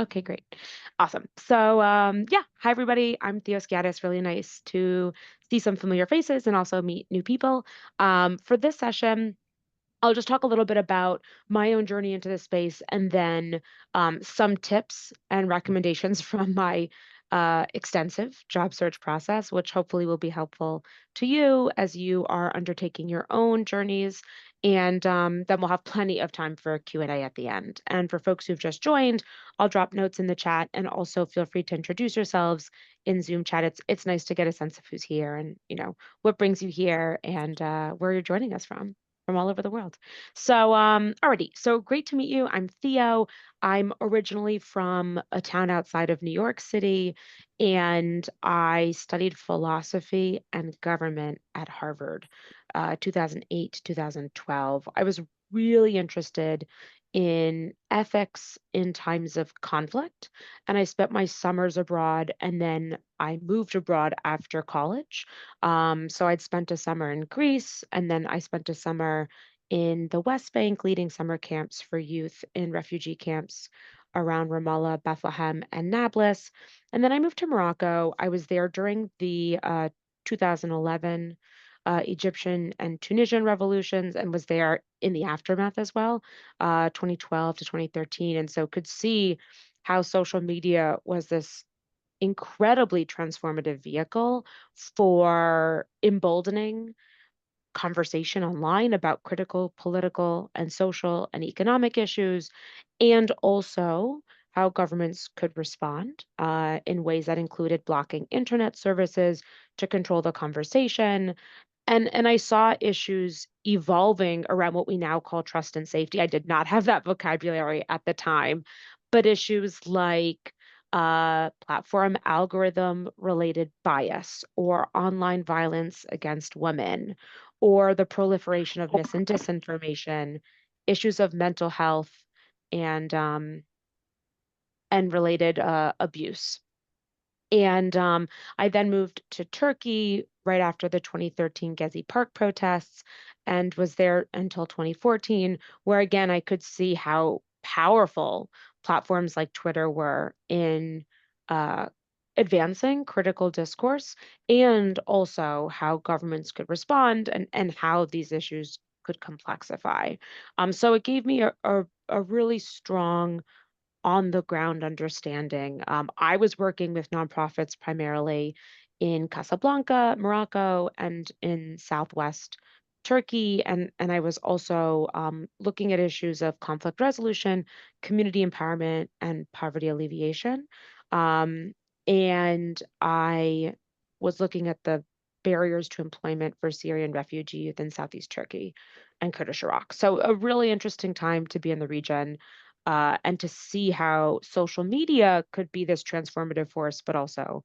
Okay, great. Awesome. So, yeah, hi everybody. I'm Theo Skeadas. Really nice to see some familiar faces and also meet new people. For this session, I'll just talk a little bit about my own journey into this space and then some tips and recommendations from my extensive job search process, which hopefully will be helpful to you as you are undertaking your own journeys. And then we'll have plenty of time for Q&A at the end. And for folks who've just joined, I'll drop notes in the chat and also feel free to introduce yourselves in Zoom chat. It's nice to get a sense of who's here and, what brings you here and where you're joining us from all over the world. So, alrighty. So great to meet you. I'm Theo. I'm originally from a town outside of New York City, and I studied philosophy and government at Harvard, 2008 to 2012. I was really interested in ethics in times of conflict, and I spent my summers abroad, and then I moved abroad after college. So I'd spent a summer in Greece, and then I spent a summer in the West Bank, leading summer camps for youth in refugee camps around Ramallah, Bethlehem, and Nablus. And then I moved to Morocco. I was there during the 2011 Egyptian and Tunisian revolutions and was there in the aftermath as well, 2012 to 2013. And so could see how social media was this incredibly transformative vehicle for emboldening conversation online about critical political and social and economic issues, and also how governments could respond in ways that included blocking internet services to control the conversation. And I saw issues evolving around what we now call trust and safety. I did not have that vocabulary at the time, but issues like platform algorithm related bias or online violence against women or the proliferation of mis and disinformation, issues of mental health and related abuse. And I then moved to Turkey right after the 2013 Gezi Park protests and was there until 2014, where again I could see how powerful platforms like Twitter were in uh, advancing critical discourse and also how governments could respond and how these issues could complexify. So it gave me a really strong on the ground understanding. I was working with nonprofits primarily in Casablanca, Morocco, and in Southwest Turkey. And I was also looking at issues of conflict resolution, community empowerment, and poverty alleviation. Um, and I was looking at the barriers to employment for Syrian refugee youth in Southeast Turkey and Kurdish Iraq. So, a really interesting time to be in the region and to see how social media could be this transformative force, but also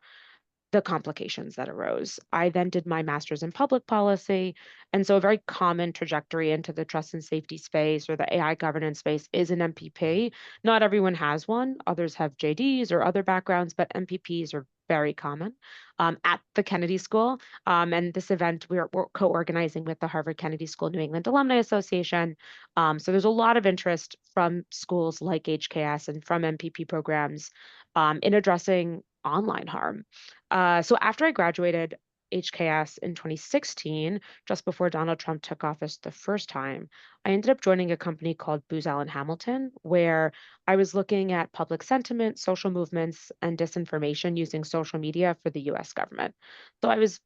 the complications that arose. I then did my master's in public policy. And so a very common trajectory into the trust and safety space or the AI governance space is an MPP. Not everyone has one. Others have JDs or other backgrounds, but MPPs are very common at the Kennedy School. And this event we're co-organizing with the Harvard Kennedy School New England Alumni Association. So there's a lot of interest from schools like HKS and from MPP programs in addressing online harm. So after I graduated HKS in 2016, just before Donald Trump took office the first time, I ended up joining a company called Booz Allen Hamilton, where I was looking at public sentiment, social movements, and disinformation using social media for the US government. So I was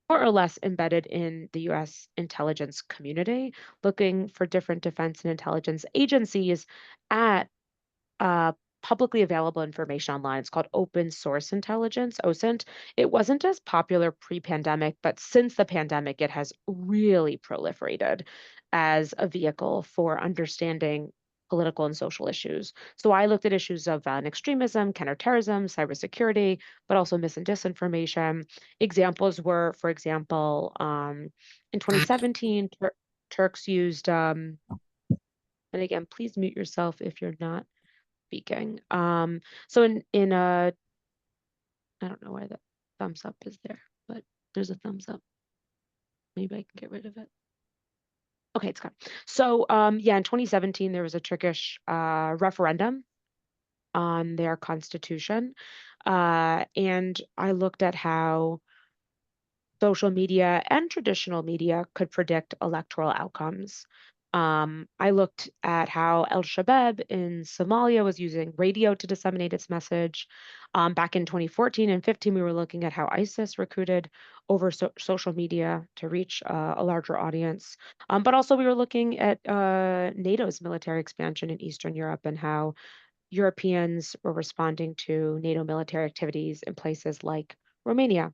more or less embedded in the US intelligence community, looking for different defense and intelligence agencies at uh, publicly available information online. It's called open source intelligence, OSINT. It wasn't as popular pre-pandemic, but since the pandemic, it has really proliferated as a vehicle for understanding political and social issues. So I looked at issues of violent extremism, counterterrorism, cybersecurity, but also mis and disinformation. Examples were, for example, in 2017, Turks used, and again, please mute yourself if you're not speaking. So in I don't know why the thumbs up is there, but there's a thumbs up. Maybe I can get rid of it. Okay, it's gone. So yeah, in 2017 there was a Turkish referendum on their constitution. And I looked at how social media and traditional media could predict electoral outcomes. I looked at how Al Shabaab in Somalia was using radio to disseminate its message. Back in 2014 and 15, we were looking at how ISIS recruited over social media to reach a larger audience. But also, we were looking at NATO's military expansion in Eastern Europe and how Europeans were responding to NATO military activities in places like Romania.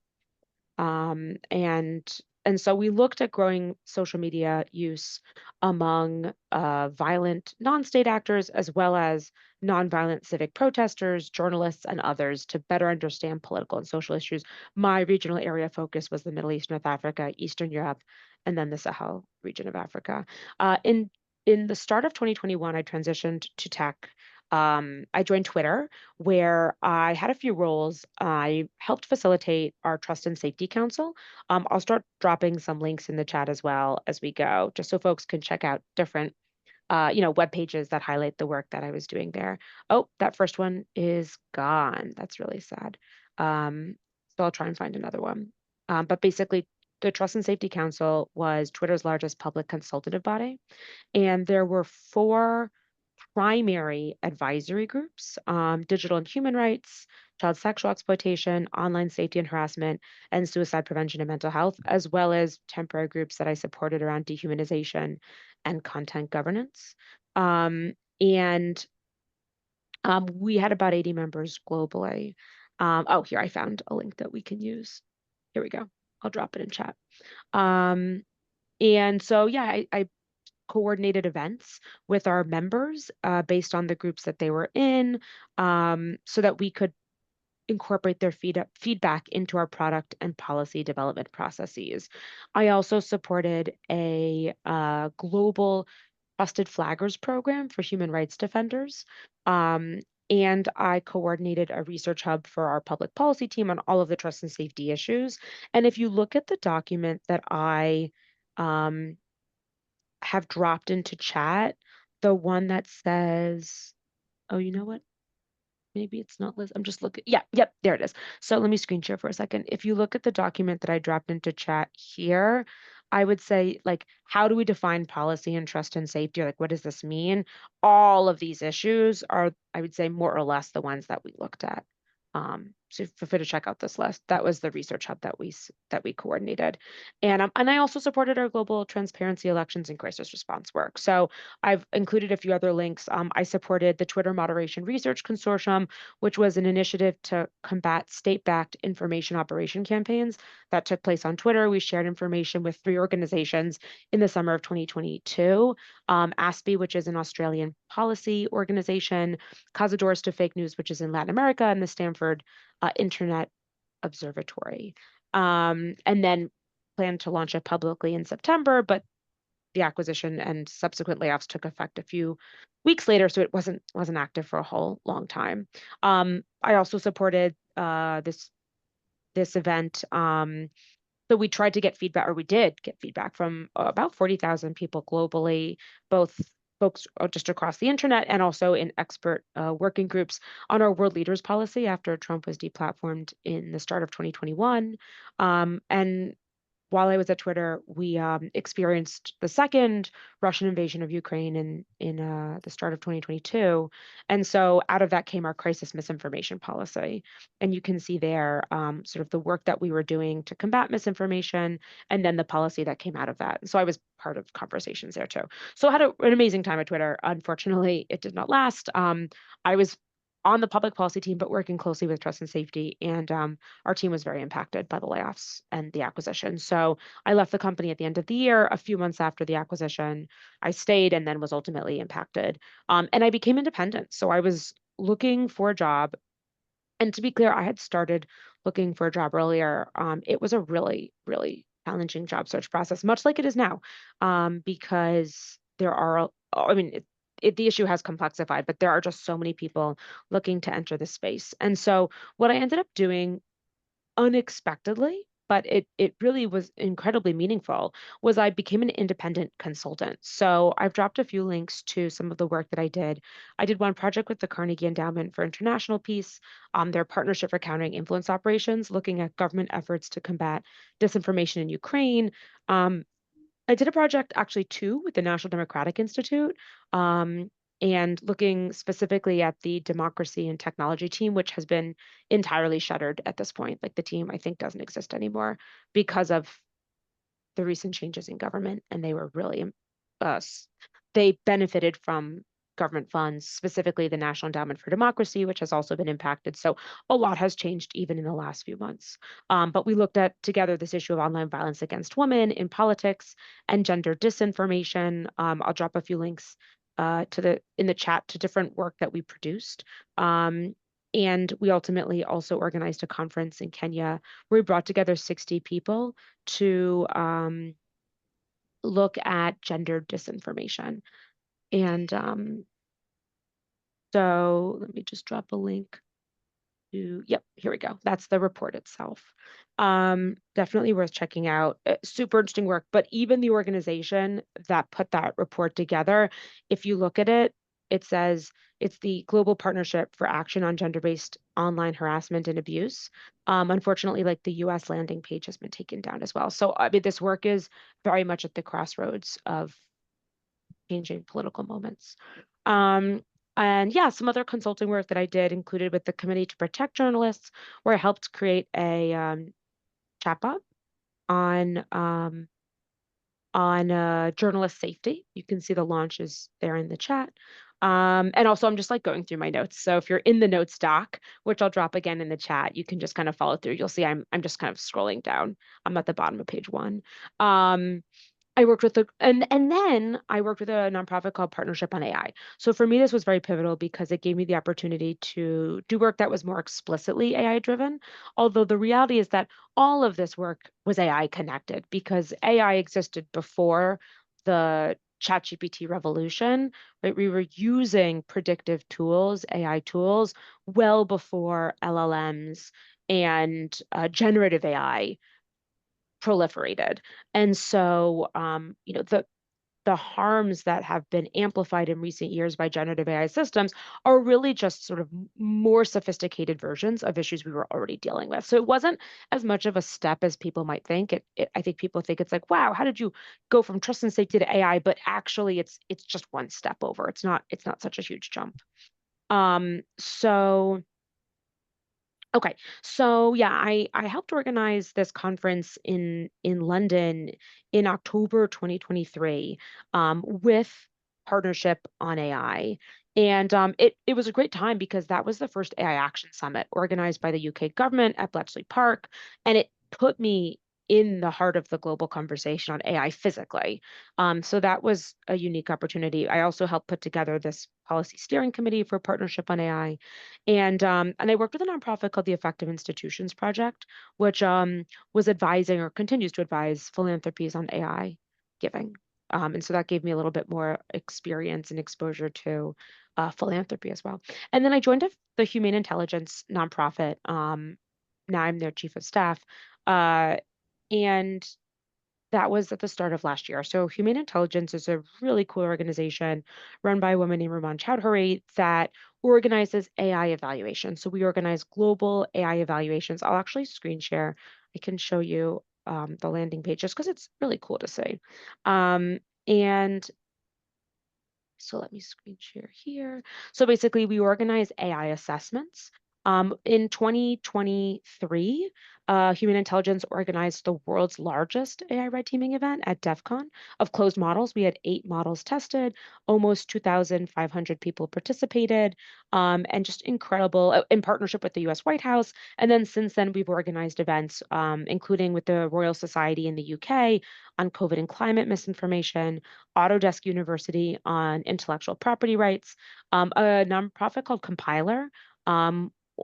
And so we looked at growing social media use among violent non-state actors as well as nonviolent civic protesters, journalists, and others to better understand political and social issues. My regional area of focus was the Middle East, North Africa, Eastern Europe, and then the Sahel region of Africa. In the start of 2021, I transitioned to tech. I joined Twitter, where I had a few roles. I helped facilitate our Trust and Safety Council. I'll start dropping some links in the chat as well as we go, just so folks can check out different, web pages that highlight the work that I was doing there. Oh, that first one is gone. That's really sad. Um, so I'll try and find another one. But basically, the Trust and Safety Council was Twitter's largest public consultative body, and there were four primary advisory groups: digital and human rights, child sexual exploitation, online safety and harassment, and suicide prevention and mental health, as well as temporary groups that I supported around dehumanization and content governance. And We had about 80 members globally. Oh, here I found a link that we can use. Here we go. I'll drop it in chat. Um, and so, yeah, I coordinated events with our members based on the groups that they were in, so that we could incorporate their feedback into our product and policy development processes. I also supported a global trusted flaggers program for human rights defenders. Um, and I coordinated a research hub for our public policy team on all of the trust and safety issues. And if you look at the document that I um, have dropped into chat, the one that says, oh, you know what? Maybe it's not Liz. I'm just looking. Yeah, yep, there it is. So let me screen share for a second. If you look at the document that I dropped into chat here, I would say, like, how do we define policy and trust and safety? Or, like, what does this mean? All of these issues are, I would say, more or less the ones that we looked at. So feel free to check out this list. That was the research hub that we coordinated, and I also supported our global transparency, elections, and crisis response work. So I've included a few other links. I supported the Twitter Moderation Research Consortium, which was an initiative to combat state-backed information operation campaigns that took place on Twitter. We shared information with three organizations in the summer of 2022. ASPI, which is an Australian policy organization, Cazadores to Fake News, which is in Latin America, and the Stanford Internet Observatory. And then plan to launch it publicly in September, but the acquisition and subsequent layoffs took effect a few weeks later, so it wasn't active for a whole long time. I also supported this event. So we tried to get feedback, or we did get feedback from about 40,000 people globally, both folks just across the internet and also in expert working groups on our world leaders policy after Trump was deplatformed in the start of 2021. And while I was at Twitter, we experienced the second Russian invasion of Ukraine in the start of 2022, and so out of that came our crisis misinformation policy. And you can see there sort of the work that we were doing to combat misinformation, and then the policy that came out of that. So I was part of conversations there too. So I had an amazing time at Twitter. Unfortunately, it did not last. I was on the public policy team, but working closely with trust and safety, and our team was very impacted by the layoffs and the acquisition. So I left the company at the end of the year. A few months after the acquisition, I stayed and then was ultimately impacted. And I became independent. So I was looking for a job. And to be clear, I had started looking for a job earlier. It was a really, really challenging job search process, much like it is now, because there are, I mean, the issue has complexified, but there are just so many people looking to enter the space. And so what I ended up doing unexpectedly, but it really was incredibly meaningful, was I became an independent consultant. So I've dropped a few links to some of the work that I did. I did one project with the Carnegie Endowment for International Peace, their partnership for countering influence operations, looking at government efforts to combat disinformation in Ukraine. Um, I did a project actually too with the National Democratic Institute, um, and looking specifically at the democracy and technology team, which has been entirely shuttered at this point. Like the team, I think, doesn't exist anymore because of the recent changes in government, and they were really uh, they benefited from government funds, specifically the National Endowment for Democracy, which has also been impacted. So a lot has changed even in the last few months. But we looked at together this issue of online violence against women in politics and gender disinformation. I'll drop a few links to the in the chat to different work that we produced. And we ultimately also organized a conference in Kenya where we brought together 60 people to look at gender disinformation. And so let me just drop a link to, yep, here we go. That's the report itself. Definitely worth checking out. Super interesting work. But even the organization that put that report together, if you look at it, it says it's the Global Partnership for Action on Gender-Based Online Harassment and Abuse. Unfortunately, like the US landing page has been taken down as well. So I mean, this work is very much at the crossroads of changing political moments. Um, and yeah, some other consulting work that I did included with the Committee to Protect Journalists, where I helped create a chatbot on journalist safety. You can see the launches there in the chat. And also, I'm just like going through my notes. So if you're in the notes doc, which I'll drop again in the chat, you can just kind of follow through. You'll see I'm just kind of scrolling down. I'm at the bottom of page one. Um, I worked with the and then I worked with a nonprofit called Partnership on AI. So for me, this was very pivotal because it gave me the opportunity to do work that was more explicitly AI driven. Although the reality is that all of this work was AI connected because AI existed before the ChatGPT revolution, right? We were using predictive tools, AI tools, well before LLMs and generative AI proliferated. And so, the harms that have been amplified in recent years by generative AI systems are really just sort of more sophisticated versions of issues we were already dealing with. So it wasn't as much of a step as people might think. I think people think it's like, wow, how did you go from trust and safety to AI? But actually, it's just one step over. It's not such a huge jump. So Okay, so yeah, I helped organize this conference in London in October 2023, with Partnership on AI, and it was a great time because that was the first AI Action Summit organized by the UK government at Bletchley Park, and it put me in the heart of the global conversation on AI physically. So that was a unique opportunity. I also helped put together this policy steering committee for Partnership on AI, and I worked with a nonprofit called the Effective Institutions Project, which was advising or continues to advise philanthropies on AI giving. And so that gave me a little bit more experience and exposure to philanthropy as well. And then I joined the Humane Intelligence nonprofit. Now I'm their chief of staff. Uh, and that was at the start of last year. So Humane Intelligence is a really cool organization run by a woman named Raman Chowdhury that organizes AI evaluation. So we organize global AI evaluations. I'll actually screen share. I can show you the landing page just because it's really cool to see. And so let me screen share here. So basically, we organize AI assessments. In 2023, Human Intelligence organized the world's largest AI red teaming event at DEF CON of closed models. We had 8 models tested, almost 2,500 people participated, and just incredible in partnership with the US White House. And then since then, we've organized events, including with the Royal Society in the UK on COVID and climate misinformation, Autodesk University on intellectual property rights, a nonprofit called Compiler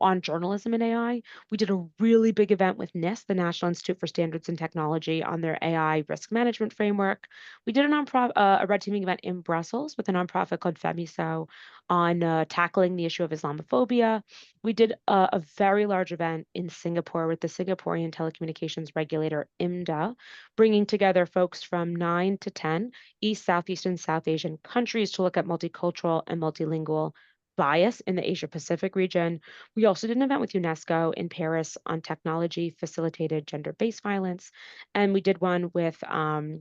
on journalism and AI. We did a really big event with NIST, the National Institute for Standards and Technology, on their AI risk management framework. We did a red teaming event in Brussels with a nonprofit called Femiso on tackling the issue of Islamophobia. We did a very large event in Singapore with the Singaporean telecommunications regulator, IMDA, bringing together folks from 9 to 10 East, Southeast, and South Asian countries to look at multicultural and multilingual bias in the Asia Pacific region. We also did an event with UNESCO in Paris on technology facilitated gender-based violence. And we did one with a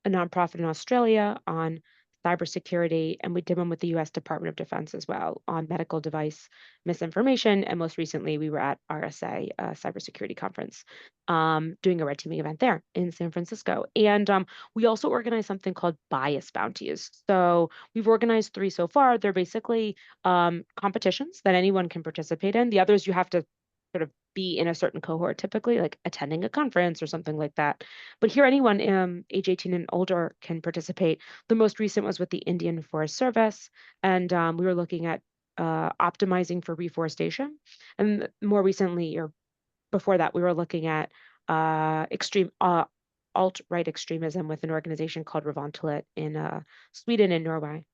nonprofit in Australia on cybersecurity, and we did one with the US Department of Defense as well on medical device misinformation. And most recently, we were at RSA, cybersecurity conference, doing a red teaming event there in San Francisco. And we also organized something called bias bounties. So we've organized 3 so far. They're basically competitions that anyone can participate in. The others you have to sort of be in a certain cohort, typically like attending a conference or something like that. But here, anyone age 18 and older can participate. The most recent was with the Indian Forest Service, and we were looking at optimizing for reforestation. And more recently, or before that, we were looking at extreme alt-right extremism with an organization called Revantalit in Sweden and Norway.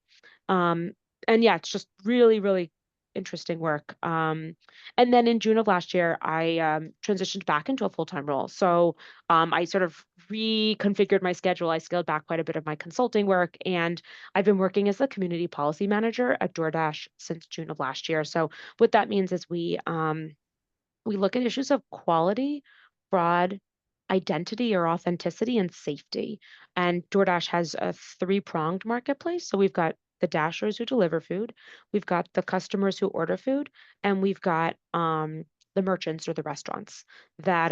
Um, and yeah, it's just really, really interesting work. And then in June of last year, I transitioned back into a full-time role. So I sort of reconfigured my schedule. I scaled back quite a bit of my consulting work, and I've been working as the community policy manager at DoorDash since June of last year. So what that means is we look at issues of quality, fraud, identity or authenticity, and safety. And DoorDash has a three-pronged marketplace. So we've got the dashers who deliver food, we've got the customers who order food, and we've got the merchants or the restaurants that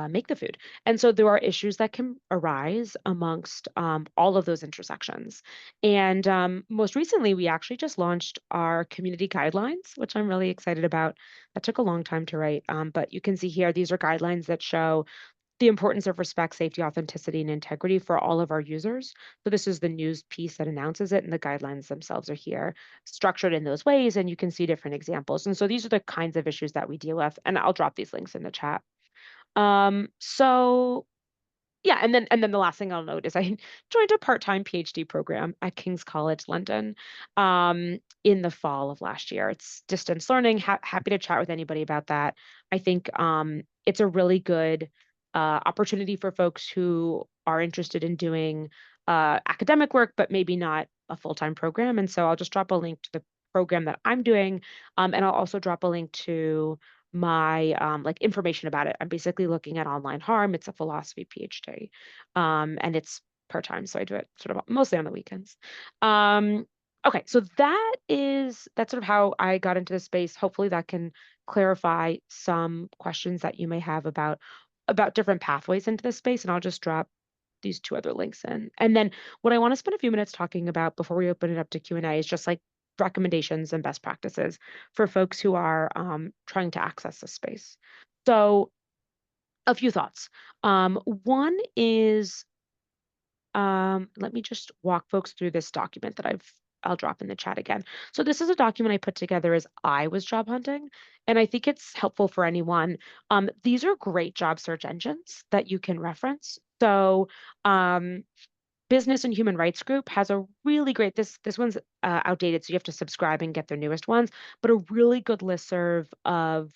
make the food. And so there are issues that can arise amongst all of those intersections. And most recently, we actually just launched our community guidelines, which I'm really excited about. That took a long time to write, but you can see here, these are guidelines that show the importance of respect, safety, authenticity, and integrity for all of our users. So this is the news piece that announces it, and the guidelines themselves are here, structured in those ways, and you can see different examples. And so these are the kinds of issues that we deal with, and I'll drop these links in the chat. So yeah, and then the last thing I'll note is I joined a part-time PhD program at King's College London in the fall of last year. It's distance learning. Happy to chat with anybody about that. I think it's a really good opportunity for folks who are interested in doing academic work, but maybe not a full-time program. And so I'll just drop a link to the program that I'm doing, and I'll also drop a link to my like information about it. I'm basically looking at online harm. It's a philosophy PhD, and it's part-time, so I do it sort of mostly on the weekends. Okay, so that's sort of how I got into the space. Hopefully that can clarify some questions that you may have about different pathways into this space, and I'll just drop these 2 other links in. And then what I want to spend a few minutes talking about before we open it up to Q&A is just like recommendations and best practices for folks who are trying to access this space. So a few thoughts. One is, let me just walk folks through this document that I'll drop in the chat again. So this is a document I put together as I was job hunting, and I think it's helpful for anyone. These are great job search engines that you can reference. So Business and Human Rights Group has a really great, this one's outdated, so you have to subscribe and get their newest ones, but a really good listserv of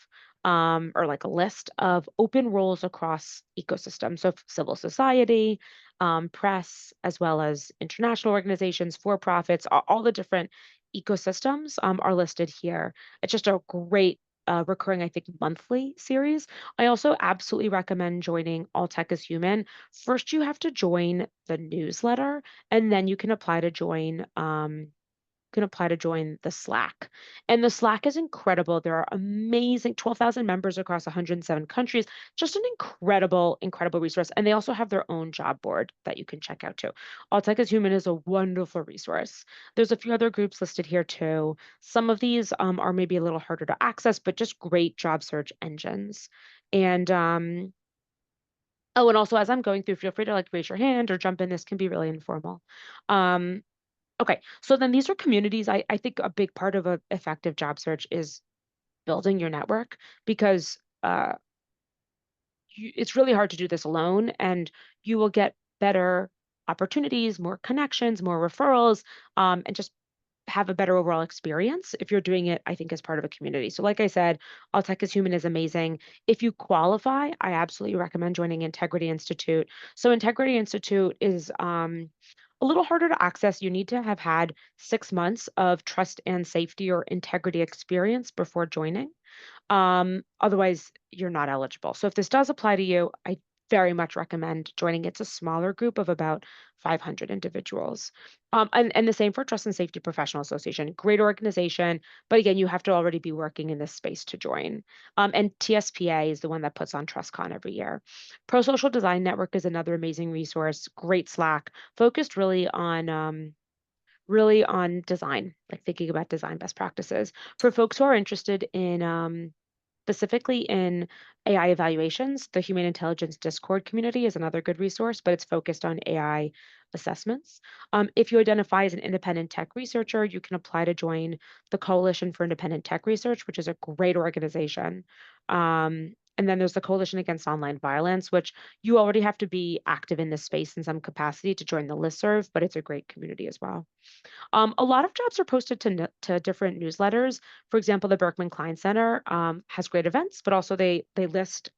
or like a list of open roles across ecosystems. So civil society, press, as well as international organizations, for-profits, all the different ecosystems are listed here. It's just a great recurring, I think, monthly series. I also absolutely recommend joining All Tech is Human. First, you have to join the newsletter, and then you can apply to join the Slack. And the Slack is incredible. There are amazing 12,000 members across 107 countries. Just an incredible, incredible resource. And they also have their own job board that you can check out too. All Tech is Human is a wonderful resource. There's a few other groups listed here too. Some of these are maybe a little harder to access, but just great job search engines. And oh, and also as I'm going through, feel free to like raise your hand or jump in. This can be really informal. Um, Okay, so then these are communities. I think a big part of a effective job search is building your network because it's really hard to do this alone, and you will get better opportunities, more connections, more referrals, and just have a better overall experience if you're doing it, I think, as part of a community. So, like I said, All Tech is Human is amazing. If you qualify, I absolutely recommend joining Integrity Institute. So, Integrity Institute is a little harder to access. You need to have had 6 months of trust and safety or integrity experience before joining. Otherwise, you're not eligible. So if this does apply to you, I very much recommend joining. It's a smaller group of about 500 individuals. And the same for Trust and Safety Professional Association. Great organization, but again, you have to already be working in this space to join. And TSPA is the one that puts on TrustCon every year. Pro Social Design Network is another amazing resource. Great Slack, focused really on design, like thinking about design best practices for folks who are interested in specifically in AI evaluations. The Human Intelligence Discord community is another good resource, but it's focused on AI assessments. If you identify as an independent tech researcher, you can apply to join the Coalition for Independent Tech Research, which is a great organization. And then there's the Coalition Against Online Violence, which you already have to be active in this space in some capacity to join the listserv, but it's a great community as well. A lot of jobs are posted to different newsletters. For example, the Berkman Klein Center has great events, but also they list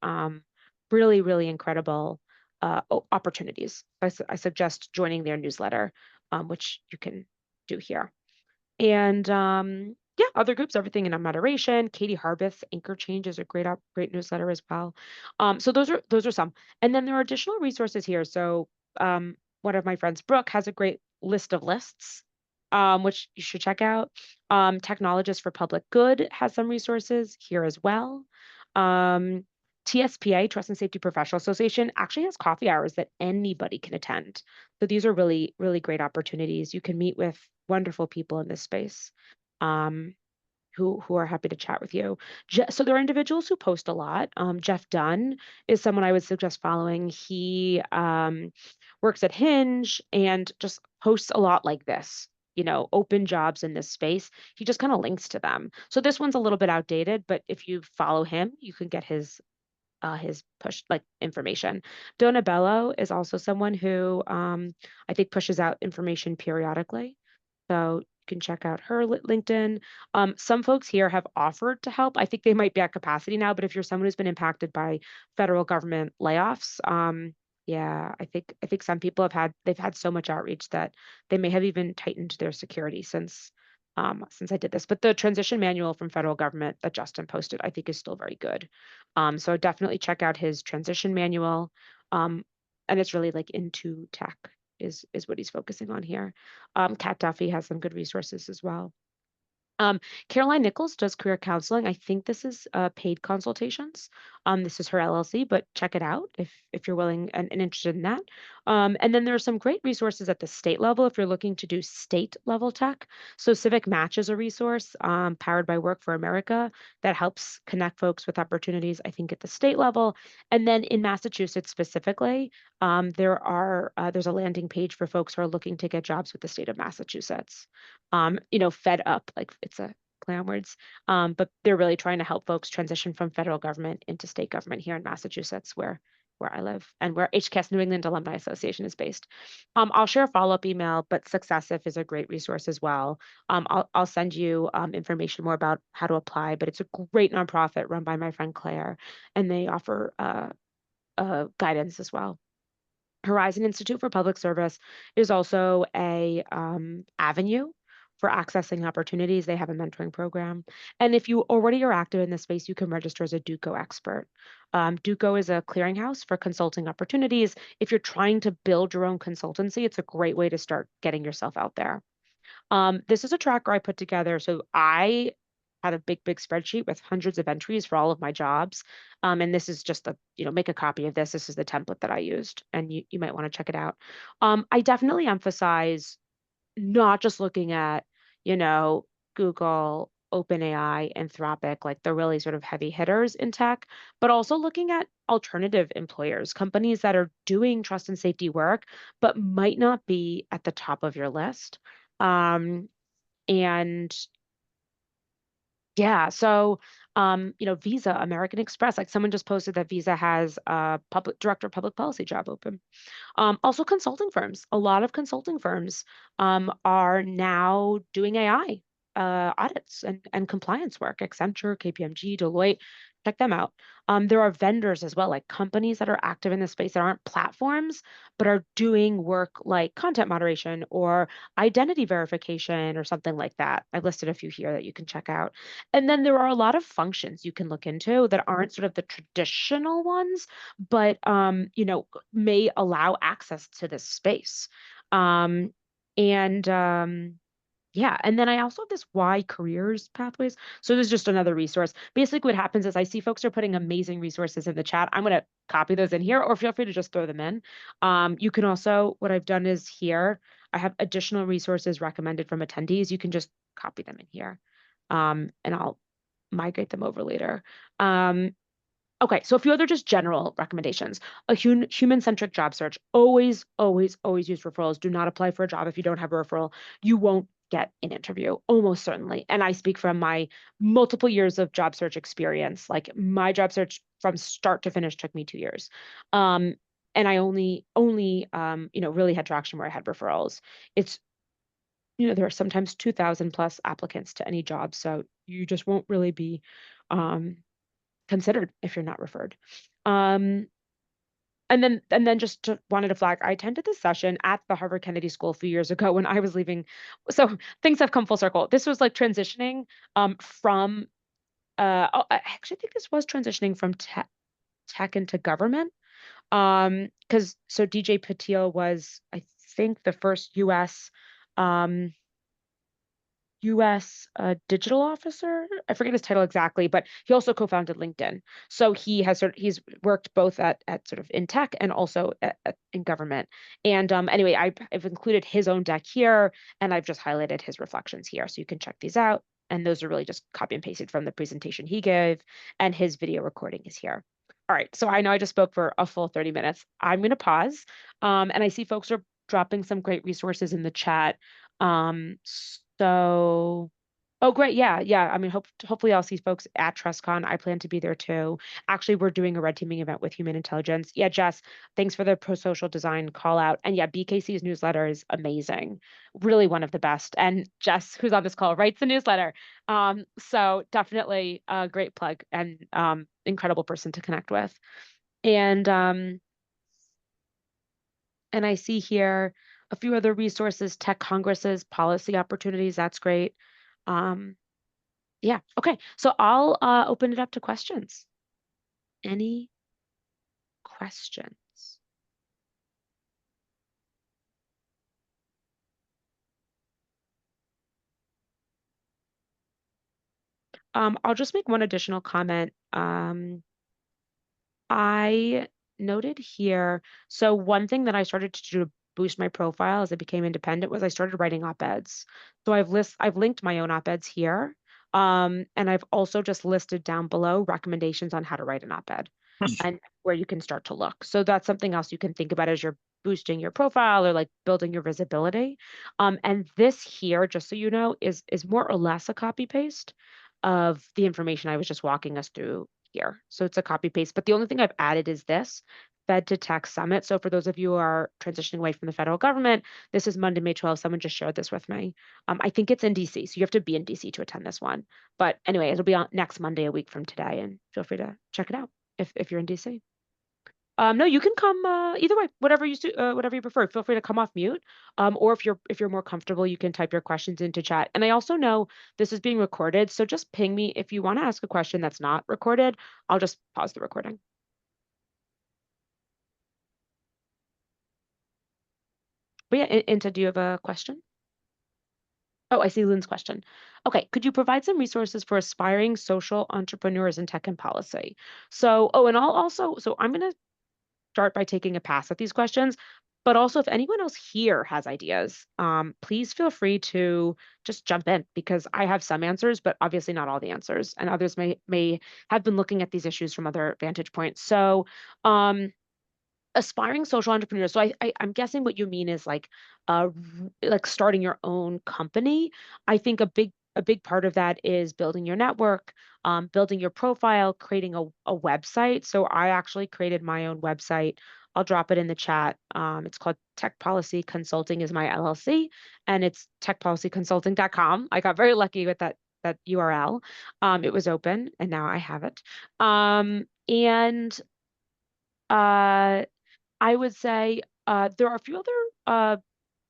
really incredible opportunities. I suggest joining their newsletter, which you can do here. And yeah, other groups, everything in moderation. Katie Harbith's Anchor Change is a great newsletter as well. So those are some. And then there are additional resources here. So one of my friends, Brooke, has a great list of lists, which you should check out. Technologists for Public Good has some resources here as well. Um, TSPA, Trust and Safety Professional Association, actually has coffee hours that anybody can attend. So these are really great opportunities. You can meet with wonderful people in this space, um, who are happy to chat with you. So there are individuals who post a lot. Jeff Dunn is someone I would suggest following. He works at Hinge and just posts a lot like this. Open jobs in this space. He just kind of links to them. So this one's a little bit outdated, but if you follow him, you can get his push like information. Dona Bello is also someone who I think pushes out information periodically. So you can check out her LinkedIn. Some folks here have offered to help. I think they might be at capacity now, but if you're someone who's been impacted by federal government layoffs, yeah, I think some people they've had so much outreach that they may have even tightened their security since I did this. But the transition manual from federal government that Justin posted, I think is still very good. So definitely check out his transition manual. Um, and it's really like into tech is what he's focusing on here. Kat Duffy has some good resources as well. Um, Caroline Nichols does career counseling. I think this is paid consultations. This is her LLC, but check it out if you're willing and interested in that. And then there are some great resources at the state level if you're looking to do state level tech. So Civic Match is a resource powered by Work for America that helps connect folks with opportunities, I think, at the state level. And then in Massachusetts specifically, there's a landing page for folks who are looking to get jobs with the state of Massachusetts. Fed up, like it's a play on words. But they're really trying to help folks transition from federal government into state government here in Massachusetts, where I live and where HCAS New England Alumni Association is based. I'll share a follow-up email, but Successif is a great resource as well. I'll send you information more about how to apply, but it's a great nonprofit run by my friend Claire, and they offer guidance as well. Horizon Institute for Public Service is also a avenue for accessing opportunities. They have a mentoring program. And if you already are active in this space, you can register as a DUCO expert. DUCO is a clearinghouse for consulting opportunities. If you're trying to build your own consultancy, it's a great way to start getting yourself out there. This is a tracker I put together. So I had a big spreadsheet with hundreds of entries for all of my jobs. And this is just make a copy of this. This is the template that I used, and you might want to check it out. I definitely emphasize not just looking at, Google, OpenAI, Anthropic, like the really sort of heavy hitters in tech, but also looking at alternative employers, companies that are doing trust and safety work, but might not be at the top of your list. Um, and yeah, so Visa, American Express, like someone just posted that Visa has a public director of public policy job open. Also, consulting firms. A lot of consulting firms are now doing AI audits and compliance work. Accenture, KPMG, Deloitte, check them out. There are vendors as well, like companies that are active in this space that aren't platforms, but are doing work like content moderation or identity verification or something like that. I've listed a few here that you can check out. And then there are a lot of functions you can look into that aren't sort of the traditional ones, but may allow access to this space. Um, and yeah, and then I also have this why careers pathways. So there's just another resource. Basically, what happens is I see folks are putting amazing resources in the chat. I'm going to copy those in here, or feel free to just throw them in. You can also, what I've done is here, I have additional resources recommended from attendees. You can just copy them in here, and I'll migrate them over later. Okay, so a few other just general recommendations. A human-centric job search. Always, always, always use referrals. Do not apply for a job if you don't have a referral. You won't get an interview, almost certainly. And I speak from my multiple years of job search experience. Like my job search from start to finish took me 2 years. Um, and I only really had traction where I had referrals. It's there are sometimes 2,000 plus applicants to any job, so you just won't really be um considered if you're not referred. Um, and then wanted to flag, I attended this session at the Harvard Kennedy School a few years ago when I was leaving. So things have come full circle. This was like transitioning from I actually think this was transitioning from tech into government. Because so DJ Patil was, I think, the first um US digital officer. I forget his title exactly, but he also co-founded LinkedIn. So he's worked both at sort of in tech and also in government. And anyway, I've included his own deck here, and I've just highlighted his reflections here, so you can check these out. And those are really just copy and pasted from the presentation he gave, and his video recording is here. All right, so I know I just spoke for a full 30 minutes. I'm going to pause, and I see folks are dropping some great resources in the chat. Um, so, oh, great. Yeah, yeah. I mean, hopefully I'll see folks at TrustCon. I plan to be there too. Actually, we're doing a red teaming event with Human Intelligence. Yeah, Jess, thanks for the pro-social design call out. And yeah, BKC's newsletter is amazing. Really one of the best. And Jess, who's on this call, writes the newsletter. So definitely a great plug and incredible person to connect with. And and I see here a few other resources, tech congresses, policy opportunities. That's great. Um, yeah, okay. So I'll open it up to questions. Any questions? I'll just make one additional comment. I noted here, so one thing that I started to do to boost my profile as I became independent was I started writing op-eds. So I've linked my own op-eds here. And I've also just listed down below recommendations on how to write an op-ed and where you can start to look. So that's something else you can think about as you're boosting your profile or like building your visibility. And this here, just so you know, is more or less a copy paste of the information I was just walking us through here. So it's a copy paste, but the only thing I've added is this Fed to Tech Summit. So for those of you who are transitioning away from the federal government, this is Monday, May 12th. Someone just shared this with me. I think it's in DC, so you have to be in DC to attend this one. But anyway, it'll be on next Monday, a week from today, and feel free to check it out if you're in DC. No, you can come either way, whatever you prefer. Feel free to come off mute, or if you're more comfortable, you can type your questions into chat. And I also know this is being recorded, so just ping me if you want to ask a question that's not recorded. I'll just pause the recording. But yeah, Inta, do you have a question? Oh, I see Lynn's question. Okay, could you provide some resources for aspiring social entrepreneurs in tech and policy? So, and I'll also, so I'm going to start by taking a pass at these questions. But also, if anyone else here has ideas, please feel free to just jump in because I have some answers, but obviously not all the answers, and others may have been looking at these issues from other vantage points. So, aspiring social entrepreneurs. So I'm guessing what you mean is like starting your own company. I think a big part of that is building your network, building your profile, creating a website. So I actually created my own website. I'll drop it in the chat. It's called Tech Policy Consulting is my LLC, and it's techpolicyconsulting.com. I got very lucky with that URL. It was open, and now I have it. And I would say there are a few other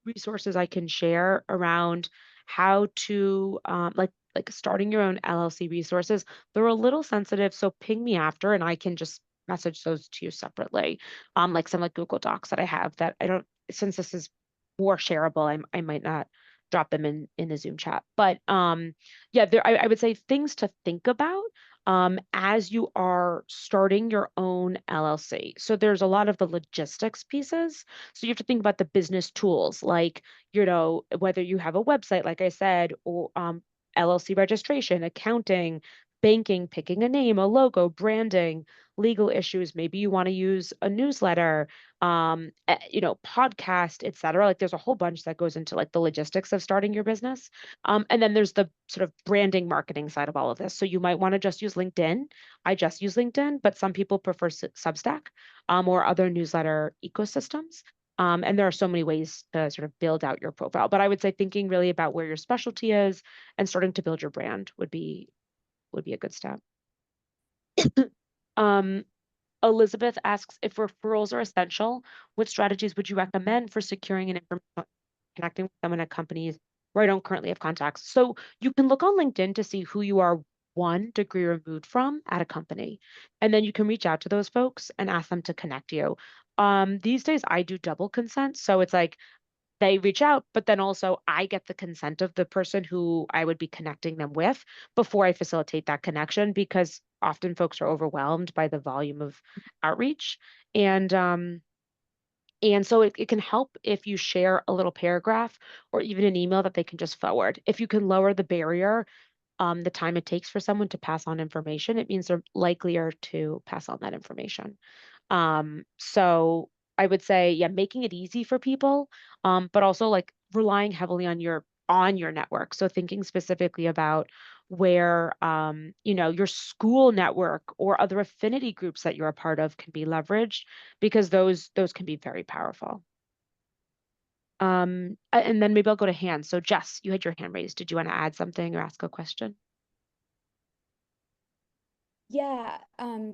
resources I can share around how to like starting your own LLC resources. They're a little sensitive, so ping me after, and I can just message those to you separately. Like some like Google Docs that I have that I don't since this is more shareable, I might not drop them in the Zoom chat. But yeah, I would say things to think about as you are starting your own LLC. So there's a lot of the logistics pieces. So you have to think about the business tools, like, whether you have a website, like I said, or LLC registration, accounting, banking, picking a name, a logo, branding, legal issues. Maybe you want to use a newsletter, podcast, et cetera. Like there's a whole bunch that goes into like the logistics of starting your business. And then there's the sort of branding marketing side of all of this. So you might want to just use LinkedIn. I just use LinkedIn, but some people prefer Substack, or other newsletter ecosystems. And there are so many ways to sort of build out your profile. But I would say thinking really about where your specialty is and starting to build your brand would be a good step. Um, Elizabeth asks if referrals are essential, what strategies would you recommend for securing an information connecting with someone at companies where I don't currently have contacts? So you can look on LinkedIn to see who you are 1 degree removed from at a company. And then you can reach out to those folks and ask them to connect you. These days I do double consent. So it's like they reach out, but then also I get the consent of the person who I would be connecting them with before I facilitate that connection because often folks are overwhelmed by the volume of outreach. And so it can help if you share a little paragraph or even an email that they can just forward. If you can lower the barrier, the time it takes for someone to pass on information, it means they're likelier to pass on that information. So I would say, yeah, making it easy for people, but also like relying heavily on your network. So thinking specifically about where your school network or other affinity groups that you're a part of can be leveraged because those can be very powerful. And then maybe I'll go to hands. So Jess, you had your hand raised. Did you want to add something or ask a question? Yeah,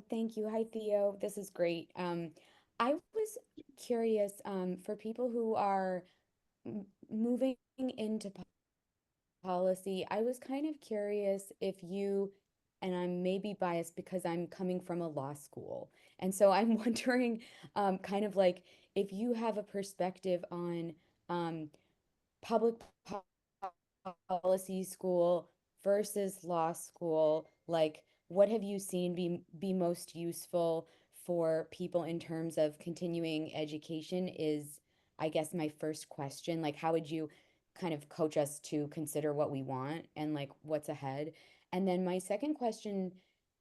thank you. Hi, Theo. This is great. I was curious, for people who are moving into policy, I was kind of curious if you, and I'm maybe biased because I'm coming from a law school, and so I'm wondering, kind of like if you have a perspective on um, public policy school versus law school, like what have you seen be most useful for people in terms of continuing education is, I guess, my first question. Like, how would you kind of coach us to consider what we want and like what's ahead? And then my second question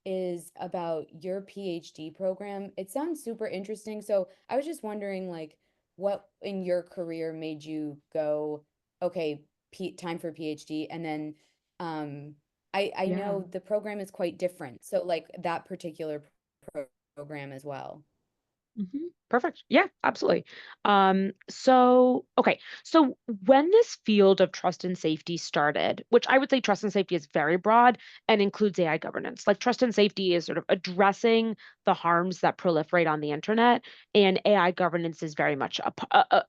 is about your PhD program. It sounds super interesting. So I was just wondering, like, what in your career made you go, okay, time for PhD, and then I Yeah. know the program is quite different. So like that particular program as well. Perfect. Yeah, absolutely. So okay. So when this field of trust and safety started, which I would say trust and safety is very broad and includes AI governance. Like trust and safety is sort of addressing the harms that proliferate on the internet, and AI governance is very much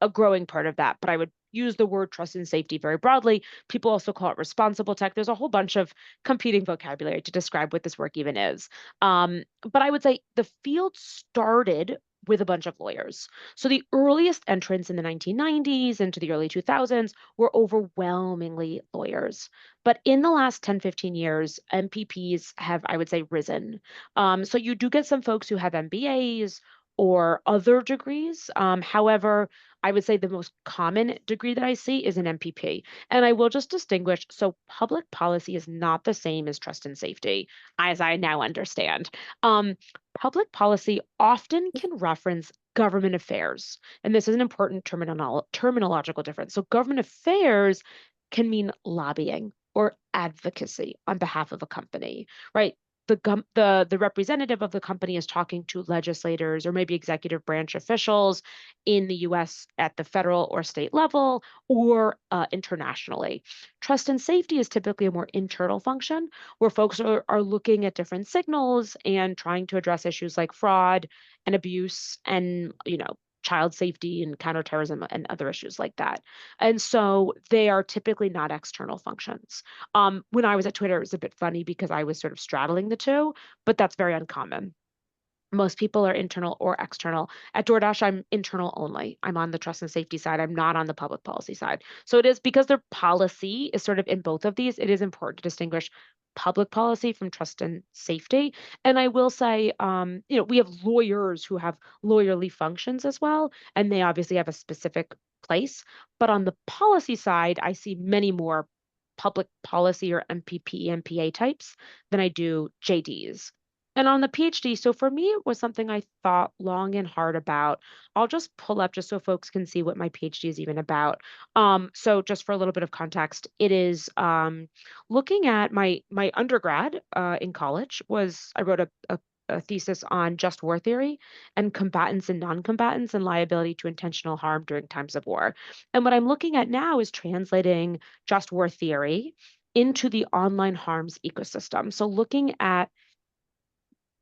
a growing part of that. But I would use the word trust and safety very broadly. People also call it responsible tech. There's a whole bunch of competing vocabulary to describe what this work even is. But I would say the field started with a bunch of lawyers. So the earliest entrants in the 1990s into the early 2000s were overwhelmingly lawyers. But in the last 10, 15 years, MPPs have, I would say, risen. So you do get some folks who have MBAs or other degrees. However, I would say the most common degree that I see is an MPP. And I will just distinguish, so public policy is not the same as trust and safety, as I now understand. Um, Public policy often can reference government affairs. And this is an important terminological difference. So government affairs can mean lobbying or advocacy on behalf of a company, right? The representative of the company is talking to legislators or maybe executive branch officials in the US at the federal or state level or internationally. Trust and safety is typically a more internal function where folks are looking at different signals and trying to address issues like fraud and abuse and, child safety and counterterrorism and other issues like that. And so they are typically not external functions. When I was at Twitter, it was a bit funny because I was sort of straddling the two, but that's very uncommon. Most people are internal or external. At DoorDash, I'm internal only. I'm on the trust and safety side. I'm not on the public policy side. So it is because their policy is sort of in both of these, it is important to distinguish public policy from trust and safety. And I will say, we have lawyers who have lawyerly functions as well, and they obviously have a specific place. But on the policy side, I see many more public policy or MPP, MPA types than I do JDs. And on the PhD, so for me, it was something I thought long and hard about. I'll just pull up just so folks can see what my PhD is even about. So just for a little bit of context, it is looking at my undergrad in college was I wrote a thesis on just war theory and combatants and non-combatants and liability to intentional harm during times of war. And what I'm looking at now is translating just war theory into the online harms ecosystem. So looking at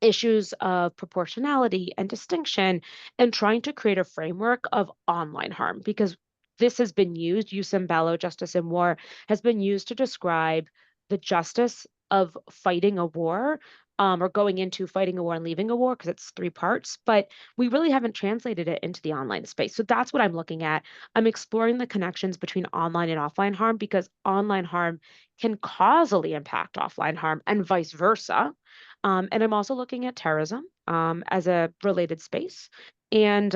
issues of proportionality and distinction and trying to create a framework of online harm because this has been used, jus in bello, justice in war, has been used to describe the justice of fighting a war or going into fighting a war and leaving a war because it's three parts, but we really haven't translated it into the online space. So that's what I'm looking at. I'm exploring the connections between online and offline harm because online harm can causally impact offline harm and vice versa. And I'm also looking at terrorism as a related space. And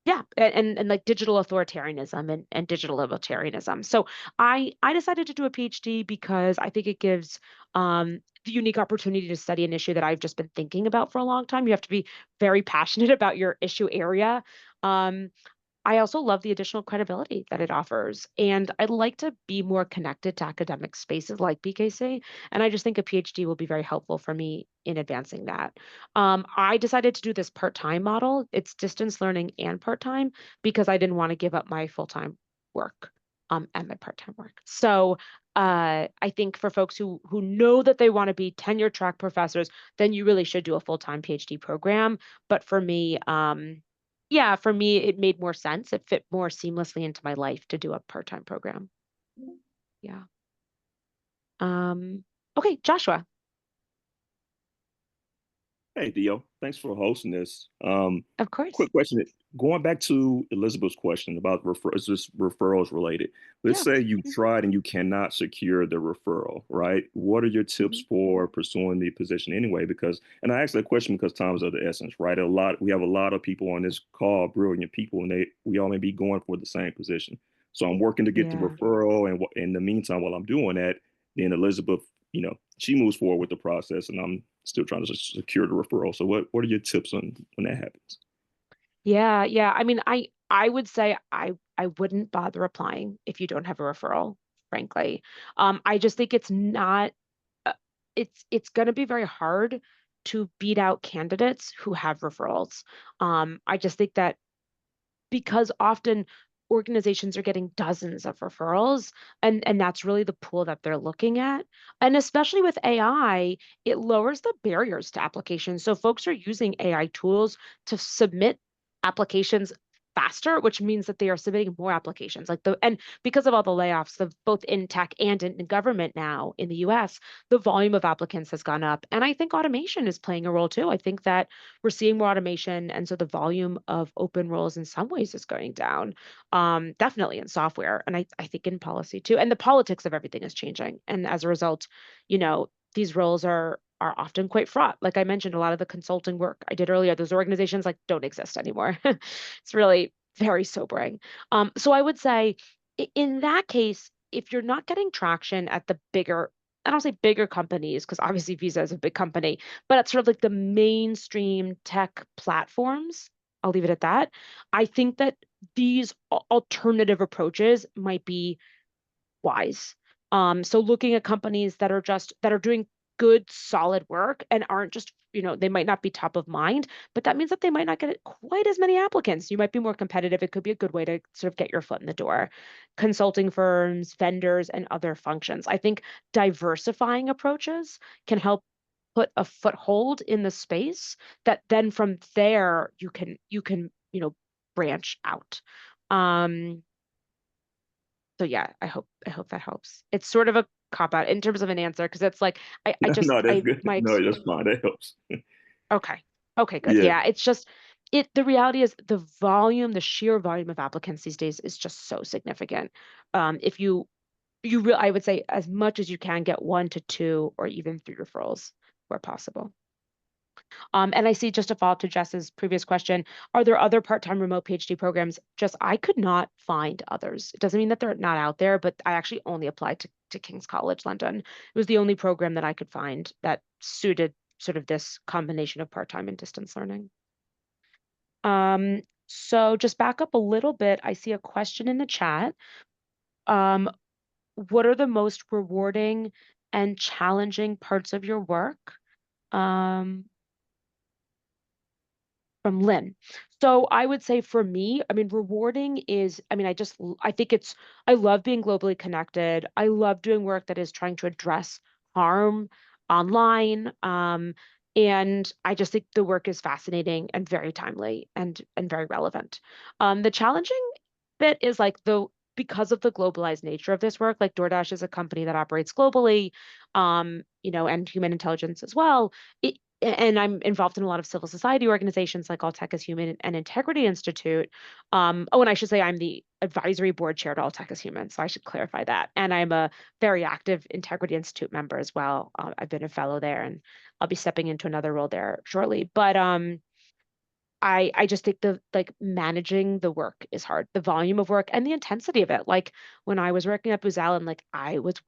yeah, and like digital authoritarianism and digital libertarianism. So I decided to do a PhD because I think it gives the unique opportunity to study an issue that I've just been thinking about for a long time. You have to be very passionate about your issue area. Um, I also love the additional credibility that it offers. And I'd like to be more connected to academic spaces like BKC. And I just think a PhD will be very helpful for me in advancing that. I decided to do this part-time model. It's distance learning and part-time because I didn't want to give up my full-time work and my part-time work. So I think for folks who know that they want to be tenure track professors, then you really should do a full-time PhD program. But for me, yeah, for me, it made more sense. It fit more seamlessly into my life to do a part-time program. Yeah. Um, okay, Joshua, Hey, Theo. Thanks for hosting this. of course. Quick question. Going back to Elizabeth's question about is this referrals related? Let's Yeah. say you Mhm, tried and you cannot secure the referral, right? What are your tips mhm. for pursuing the position anyway? Because, and I asked that question because time is of the essence, right? We have a lot of people on this call, brilliant people, and we all may be going for the same position. So I'm working to get the Yeah. referral, and in the meantime, while I'm doing that, then Elizabeth, she moves forward with the process, and I'm still trying to secure the referral. So what are your tips on when that happens? Yeah, yeah. I mean, I would say I wouldn't bother applying if you don't have a referral, frankly. I just think it's not uh, it's going to be very hard to beat out candidates who have referrals. I just think that because often organizations are getting dozens of referrals and that's really the pool that they're looking at, and especially with AI, it lowers the barriers to application, so folks are using AI tools to submit applications faster, which means that they are submitting more applications like the and because of all the layoffs of both in tech and in government now in the US, the volume of applicants has gone up, and I think automation is playing a role too. I think that we're seeing more automation, and so the volume of open roles in some ways is going down. Definitely in software, and I think in policy too. And the politics of everything is changing, and as a result, these roles are often quite fraught. Like I mentioned, a lot of the consulting work I did earlier, those organizations like don't exist anymore. It's really very sobering. So I would say in that case, if you're not getting traction at the bigger, I don't say bigger companies because obviously Visa is a big company, but it's sort of like the mainstream tech platforms. I'll leave it at that. I think that these alternative approaches might be wise. So looking at companies that are doing good, solid work and aren't just, they might not be top of mind, but that means that they might not get quite as many applicants. You might be more competitive. It could be a good way to sort of get your foot in the door. Consulting firms, vendors, and other functions. I think diversifying approaches can help put a foothold in the space that then from there you can branch out. Um, so yeah, I hope that helps. It's sort of a cop out in terms of an answer because it's like I just No, that's I good. my No, ex that's fine. That helps. okay. Okay, good. Yeah. Yeah, it's just the reality is the sheer volume of applicants these days is just so significant. If I would say as much as you can get one to two or even three referrals where possible. And I see just to follow up to Jess's previous question, are there other part-time remote PhD programs? Just I could not find others. It doesn't mean that they're not out there, but I actually only applied to King's College London. It was the only program that I could find that suited sort of this combination of part-time and distance learning. So just back up a little bit. I see a question in the chat. Um, what are the most rewarding and challenging parts of your work? Um, from Lynn. So I would say for me, I mean, rewarding is, I mean, I think I love being globally connected. I love doing work that is trying to address harm online. And I just think the work is fascinating and very timely and very relevant. The challenging bit is like because of the globalized nature of this work, like DoorDash is a company that operates globally, and human intelligence as well. And I'm involved in a lot of civil society organizations like All Tech is Human and Integrity Institute. And I should say I'm the advisory board chair to All Tech is Human, so I should clarify that. And I'm a very active Integrity Institute member as well. I've been a fellow there, and I'll be stepping into another role there shortly. But I just think the like managing the work is hard, the volume of work and the intensity of it. Like when I was working at Booz Allen, like I was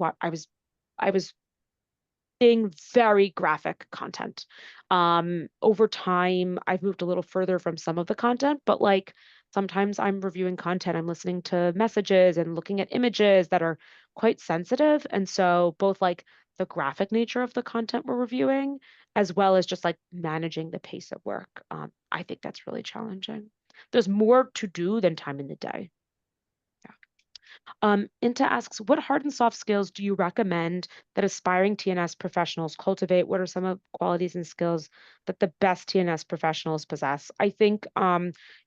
being very graphic content. Over time, I've moved a little further from some of the content, but like sometimes I'm reviewing content, I'm listening to messages and looking at images that are quite sensitive. And so both like the graphic nature of the content we're reviewing, as well as just like managing the pace of work. I think that's really challenging. There's more to do than time in the day. Yeah. Inta asks, what hard and soft skills do you recommend that aspiring TNS professionals cultivate? What are some of qualities and skills that the best TNS professionals possess? I think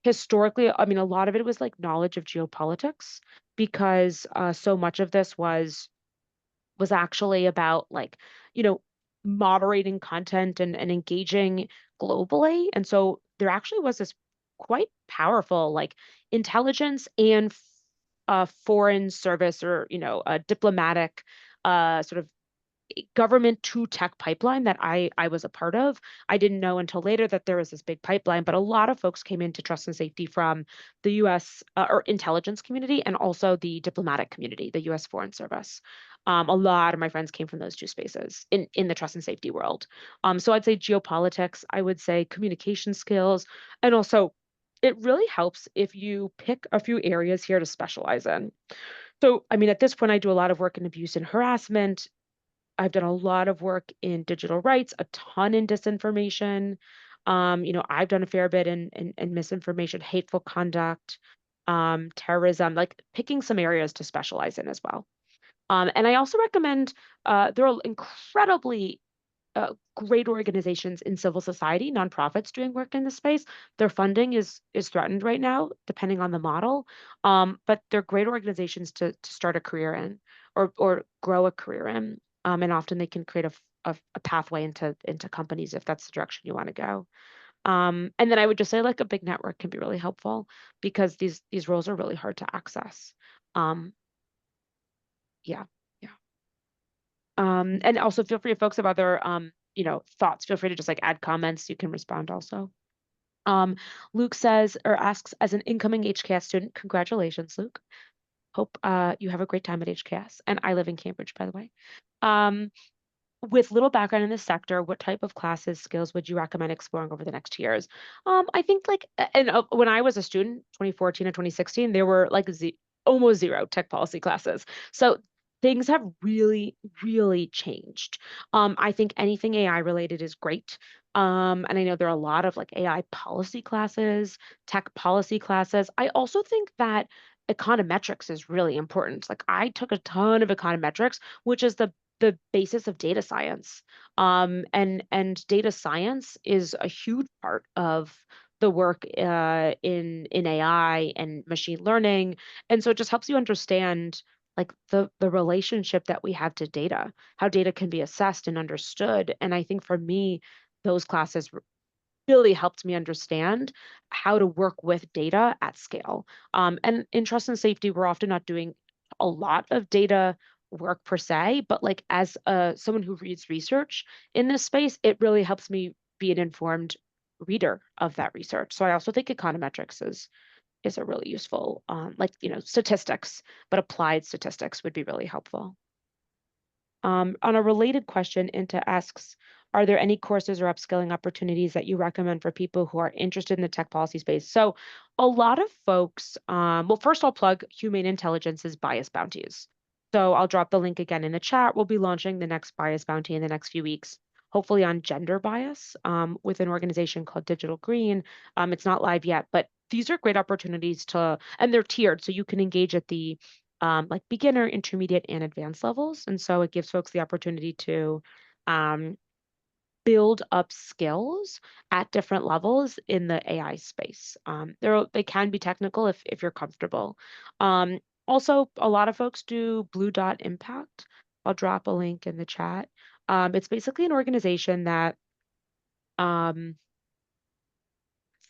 historically, I mean, a lot of it was like knowledge of geopolitics because so much of this was actually about like, you know, moderating content and engaging globally. And so there actually was this quite powerful like intelligence and foreign service or, a diplomatic sort of government to tech pipeline that I was a part of. I didn't know until later that there was this big pipeline, but a lot of folks came into trust and safety from the US or intelligence community and also the diplomatic community, the US Foreign Service. A lot of my friends came from those two spaces in the trust and safety world. So I'd say geopolitics, I would say communication skills, and also it really helps if you pick a few areas here to specialize in. So, I mean, at this point, I do a lot of work in abuse and harassment. I've done a lot of work in digital rights, a ton in disinformation. I've done a fair bit in misinformation, hateful conduct, terrorism, like picking some areas to specialize in as well. And I also recommend there are incredibly great organizations in civil society, nonprofits doing work in this space. Their funding is threatened right now, depending on the model. But they're great organizations to start a career in or grow a career in. And often they can create a pathway into companies if that's the direction you want to go. And then I would just say like a big network can be really helpful because these roles are really hard to access. Um, yeah, yeah. And also feel free if folks have other thoughts, feel free to just like add comments. You can respond also. Luke says or asks, as an incoming HKS student, congratulations, Luke. Hope you have a great time at HKS. And I live in Cambridge, by the way. Um, with little background in this sector, what type of classes, skills would you recommend exploring over the next 2 years? I think like, and when I was a student, 2014 and 2016, there were like almost zero tech policy classes. So things have really, really changed. I think anything AI related is great. And I know there are a lot of like AI policy classes, tech policy classes. I also think that econometrics is really important. Like I took a ton of econometrics, which is the basis of data science. And data science is a huge part of the work in AI and machine learning. And so it just helps you understand like the relationship that we have to data, how data can be assessed and understood. And I think for me, those classes really helped me understand how to work with data at scale. And in trust and safety, we're often not doing a lot of data work per se, but like as someone who reads research in this space, it really helps me be an informed reader of that research. So I also think econometrics is a really useful, like statistics, but applied statistics would be really helpful. On a related question, Inta asks, are there any courses or upskilling opportunities that you recommend for people who are interested in the tech policy space? So a lot of folks, well, first I'll plug Humane Intelligence's bias bounties. So I'll drop the link again in the chat. We'll be launching the next bias bounty in the next few weeks, hopefully on gender bias with an organization called Digital Green. It's not live yet, but these are great opportunities and they're tiered, so you can engage at the like beginner, intermediate, and advanced levels. And so it gives folks the opportunity to um, build up skills at different levels in the AI space. They can be technical if you're comfortable. Um, Also, a lot of folks do Blue Dot Impact. I'll drop a link in the chat. It's basically an organization um,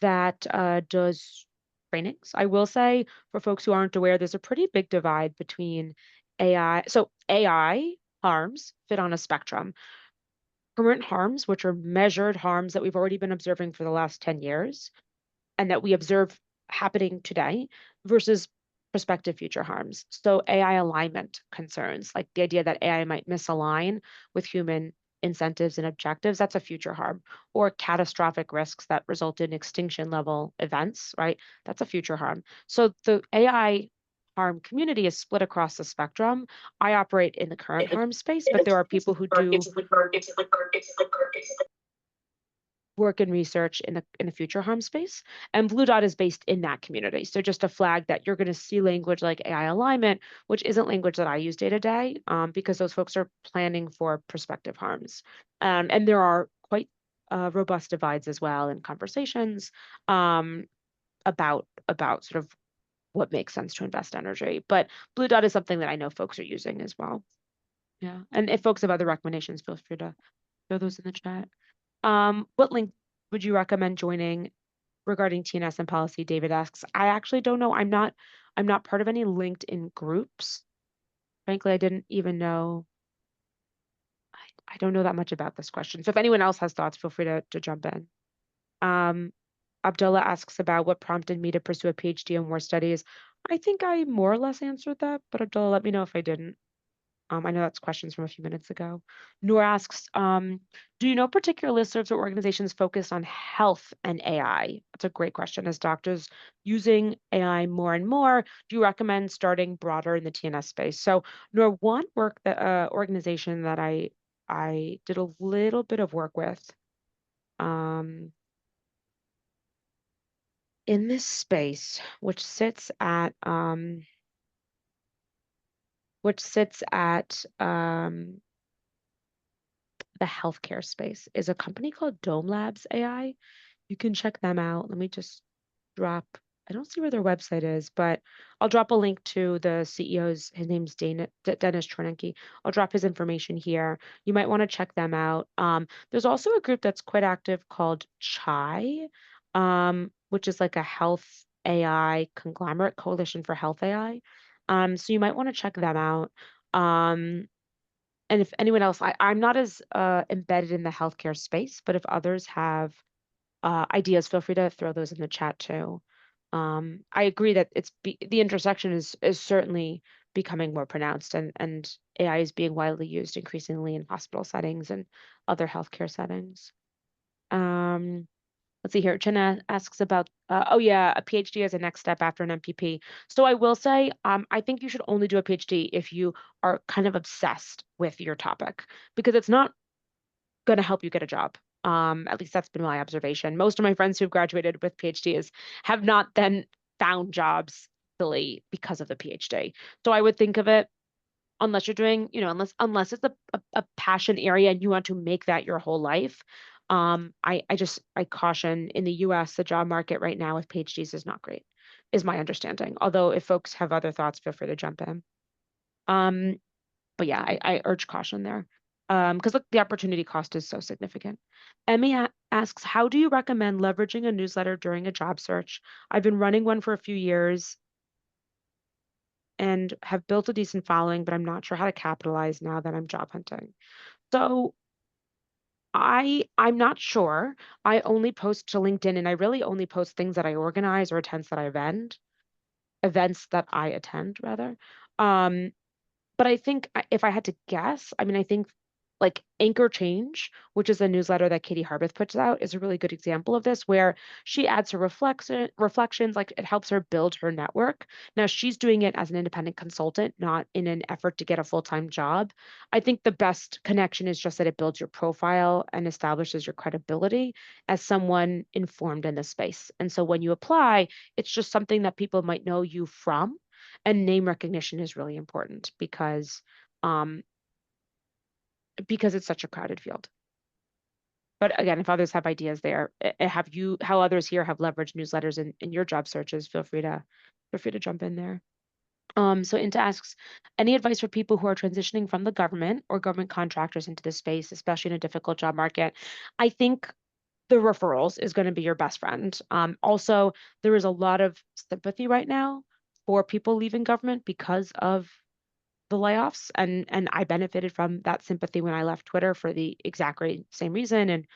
that does trainings. I will say, for folks who aren't aware, there's a pretty big divide between AI. So AI harms fit on a spectrum. Current harms, which are measured harms that we've already been observing for the last 10 years, and that we observe happening today versus prospective future harms. So AI alignment concerns, like the idea that AI might misalign with human incentives and objectives, that's a future harm. Or catastrophic risks that result in extinction level events, right? That's a future harm. So the AI harm community is split across the spectrum. I operate in the current harm space, but there are people who do work and research in the future harm space. And Blue Dot is based in that community. So just a flag that you're going to see language like AI alignment, which isn't language that I use day to day, because those folks are planning for prospective harms. And there are quite robust divides as well in conversations about sort of what makes sense to invest energy. But Blue Dot is something that I know folks are using as well. Yeah. And if folks have other recommendations, feel free to throw those in the chat. What link would you recommend joining regarding TNS and policy? David asks. I actually don't know. I'm not part of any LinkedIn groups. Frankly, I didn't even know. I don't know that much about this question. So if anyone else has thoughts, feel free to jump in. Um, Abdullah asks about what prompted me to pursue a PhD and more studies. I think I more or less answered that, but Abdullah, let me know if I didn't. I know that's questions from a few minutes ago. Noor asks, do you know particular listservs or organizations focused on health and AI? That's a great question. As doctors using AI more and more, do you recommend starting broader in the TNS space? So, Noor, one organization that I did a little bit of work with um, in this space, which sits at the healthcare space, is a company called Dome Labs AI. You can check them out. Let me just drop, I don't see where their website is, but I'll drop a link to the CEO's, his name's Dennis Chernenke. I'll drop his information here. You might want to check them out. There's also a group that's quite active called Chai, which is like a health AI conglomerate, Coalition for Health AI. So you might want to check them out. Um, and if anyone else, I'm not as embedded in the healthcare space, but if others have ideas, feel free to throw those in the chat too. I agree that the intersection is certainly becoming more pronounced, and AI is being widely used increasingly in hospital settings and other healthcare settings. Um, let's see here. Jenna asks about, oh yeah, a PhD as a next step after an MPP. So I will say, I think you should only do a PhD if you are kind of obsessed with your topic, because it's not going to help you get a job. At least that's been my observation. Most of my friends who've graduated with PhDs have not then found jobs really because of the PhD. So I would think of it, unless you're doing, unless it's a passion area and you want to make that your whole life. I caution, in the US, the job market right now with PhDs is not great, is my understanding. Although if folks have other thoughts, feel free to jump in. Um, but yeah, I urge caution there. Because look, the opportunity cost is so significant. Emmy asks, how do you recommend leveraging a newsletter during a job search? I've been running one for a few years and have built a decent following, but I'm not sure how to capitalize now that I'm job hunting. So I'm not sure. I only post to LinkedIn, and I really only post things that I organize or events that I attend rather. Um, But I think, if I had to guess, I mean, I think like Anchor Change, which is a newsletter that Katie Harbeth puts out, is a really good example of this, where she adds her reflections, like it helps her build her network. Now she's doing it as an independent consultant, not in an effort to get a full-time job. I think the best connection is just that it builds your profile and establishes your credibility as someone informed in this space. And so when you apply, it's just something that people might know you from, and name recognition is really important um because it's such a crowded field. But again, if others have ideas there, how others here have leveraged newsletters in your job searches, feel free to jump in there. So Inta asks, any advice for people who are transitioning from the government or government contractors into this space, especially in a difficult job market? I think the referrals is going to be your best friend. Also, there is a lot of sympathy right now for people leaving government because of the layoffs, and I benefited from that sympathy when I left Twitter for the exact same reason, and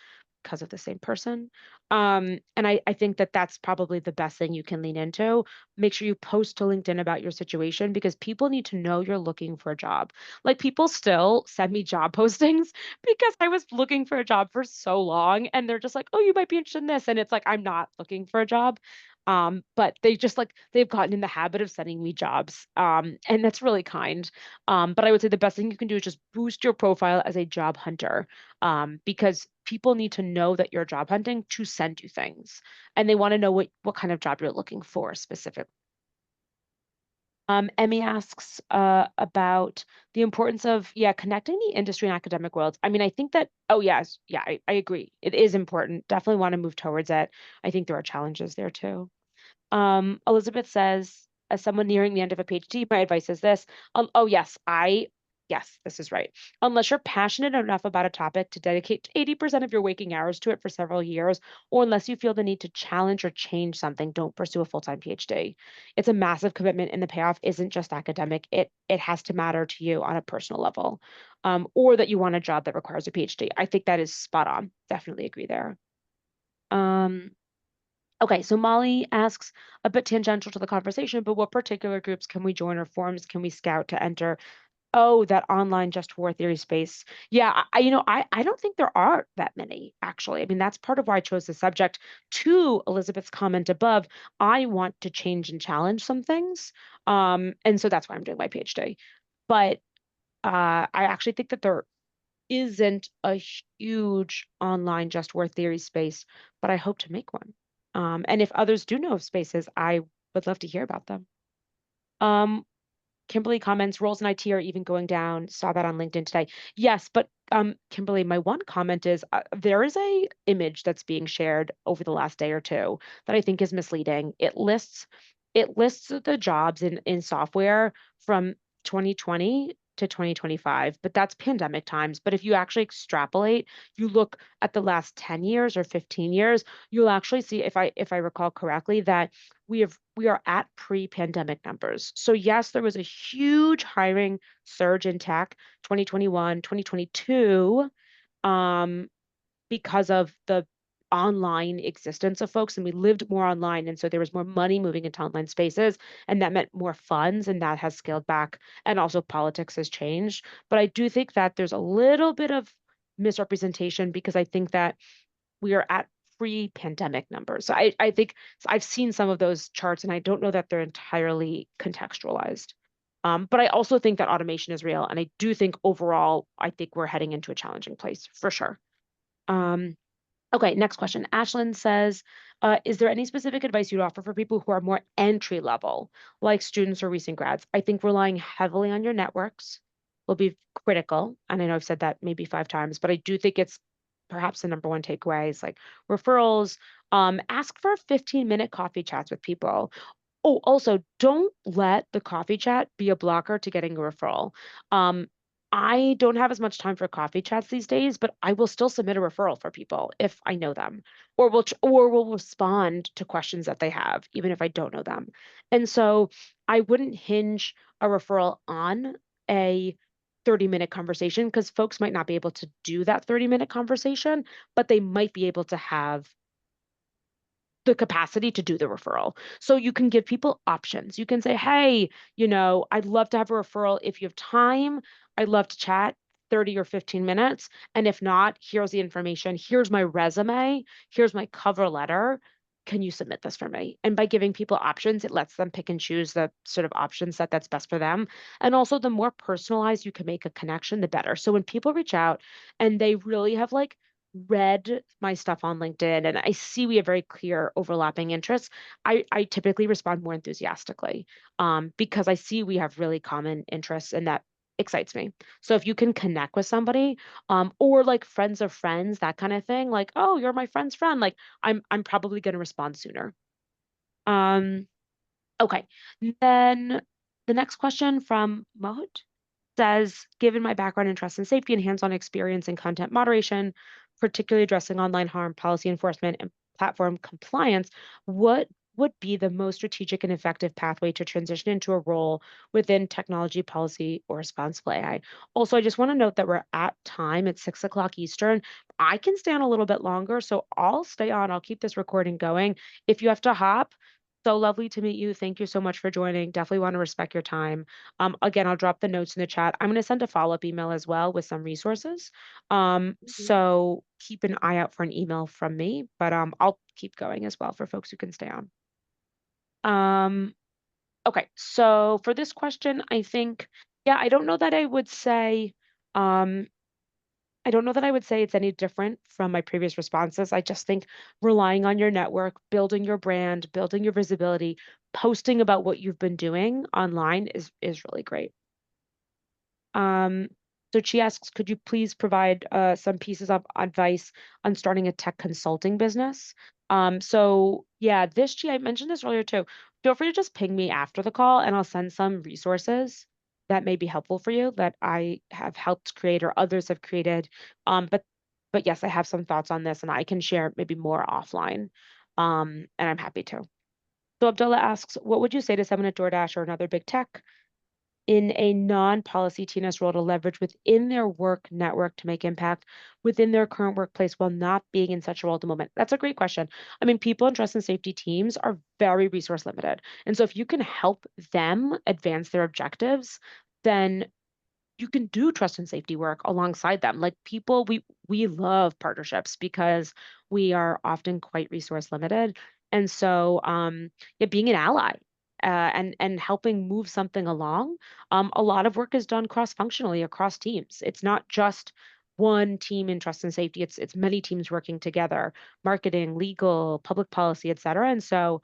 because of the same person. And I think that that's probably the best thing you can lean into. Make sure you post to LinkedIn about your situation, because people need to know you're looking for a job. Like, people still send me job postings because I was looking for a job for so long, and they're just like, oh, you might be interested in this. And it's like, I'm not looking for a job. But they've gotten in the habit of sending me jobs. And that's really kind. But I would say the best thing you can do is just boost your profile as a job hunter, because people need to know that you're job hunting to send you things, and they want to know what kind of job you're looking for specifically. Emmy asks about the importance of, yeah, connecting the industry and academic worlds. I mean, I think that, oh yes, yeah, I agree. It is important. Definitely want to move towards it. I think there are challenges there too. Elizabeth says, as someone nearing the end of a PhD, my advice is this. Oh, yes, this is right. Unless you're passionate enough about a topic to dedicate 80% of your waking hours to it for several years, or unless you feel the need to challenge or change something, don't pursue a full-time PhD. It's a massive commitment, and the payoff isn't just academic. It has to matter to you on a personal level, or that you want a job that requires a PhD. I think that is spot on. Definitely agree there. Um, Okay, so Molly asks, a bit tangential to the conversation, but what particular groups can we join, or forums can we scout to enter? Oh, that online just war theory space. Yeah, I don't think there are that many, actually. I mean, that's part of why I chose the subject. To Elizabeth's comment above, I want to change and challenge some things. And so that's why I'm doing my PhD. But I actually think that there isn't a huge online just war theory space, but I hope to make one. And if others do know of spaces, I would love to hear about them. Um, Kimberly comments, roles in IT are even going down. Saw that on LinkedIn today. Yes, but Kimberly, my one comment is, there is a image that's being shared over the last day or two that I think is misleading. It lists the jobs in software from 2020 to 2025, but that's pandemic times. But if you actually extrapolate, you look at the last 10 years or 15 years, you'll actually see, if I recall correctly, that we are at pre-pandemic numbers. So yes, there was a huge hiring surge in tech, 2021, 2022, um, because of the online existence of folks, and we lived more online, and so there was more money moving into online spaces, and that meant more funds, and that has scaled back, and also politics has changed. But I do think that there's a little bit of misrepresentation because I think that we are at pre-pandemic numbers. So I think I've seen some of those charts, and I don't know that they're entirely contextualized. But I also think that automation is real, and I do think overall, I think we're heading into a challenging place for sure. Um, Okay, next question. Ashlyn says, is there any specific advice you'd offer for people who are more entry level, like students or recent grads? I think relying heavily on your networks will be critical. And I know I've said that maybe 5 times, but I do think it's perhaps the number one takeaway is like referrals. Ask for 15-minute coffee chats with people. Oh, also, don't let the coffee chat be a blocker to getting a referral. Um, I don't have as much time for coffee chats these days, but I will still submit a referral for people if I know them, or will respond to questions that they have, even if I don't know them. And so I wouldn't hinge a referral on a 30-minute conversation because folks might not be able to do that 30-minute conversation, but they might be able to have the capacity to do the referral. So you can give people options. You can say, hey, I'd love to have a referral if you have time. I'd love to chat 30 or 15 minutes. And if not, here's the information. Here's my resume. Here's my cover letter. Can you submit this for me? And by giving people options, it lets them pick and choose the sort of option set that's best for them. And also, the more personalized you can make a connection, the better. So when people reach out and they really have like read my stuff on LinkedIn and I see we have very clear overlapping interests, I typically respond more enthusiastically because I see we have really common interests and that excites me. So if you can connect with somebody or like friends of friends, that kind of thing, like, oh, you're my friend's friend, like I'm probably going to respond sooner. Um, okay. Then the next question from Mohit says, given my background in trust and safety and hands-on experience in content moderation, particularly addressing online harm, policy enforcement, and platform compliance, what would be the most strategic and effective pathway to transition into a role within technology policy or responsible AI? Also, I just want to note that we're at time at 6 o'clock Eastern. I can stay on a little bit longer, so I'll stay on. I'll keep this recording going. If you have to hop, so lovely to meet you. Thank you so much for joining. Definitely want to respect your time. Again, I'll drop the notes in the chat. I'm going to send a follow-up email as well with some resources. Mhm. So keep an eye out for an email from me, but I'll keep going as well for folks who can stay on. Okay, so for this question, I think, yeah, um, I don't know that I would say it's any different from my previous responses. I just think relying on your network, building your brand, building your visibility, posting about what you've been doing online is really great. Um, so she asks, could you please provide some pieces of advice on starting a tech consulting business? So yeah, I mentioned this earlier too. Feel free to just ping me after the call and I'll send some resources that may be helpful for you that I have helped create or others have created. But yes, I have some thoughts on this and I can share maybe more offline. And I'm happy to. So Abdullah asks, what would you say to someone at DoorDash or another big tech in a non-policy TNS role to leverage within their work network to make impact within their current workplace while not being in such a role at the moment? That's a great question. I mean, people in trust and safety teams are very resource limited. And so if you can help them advance their objectives, then you can do trust and safety work alongside them. Like people, we love partnerships because we are often quite resource limited. And so yeah, being an ally and helping move something along, a lot of work is done cross-functionally across teams. It's not just one team in trust and safety. It's many teams working together, marketing, legal, public policy, et cetera. And so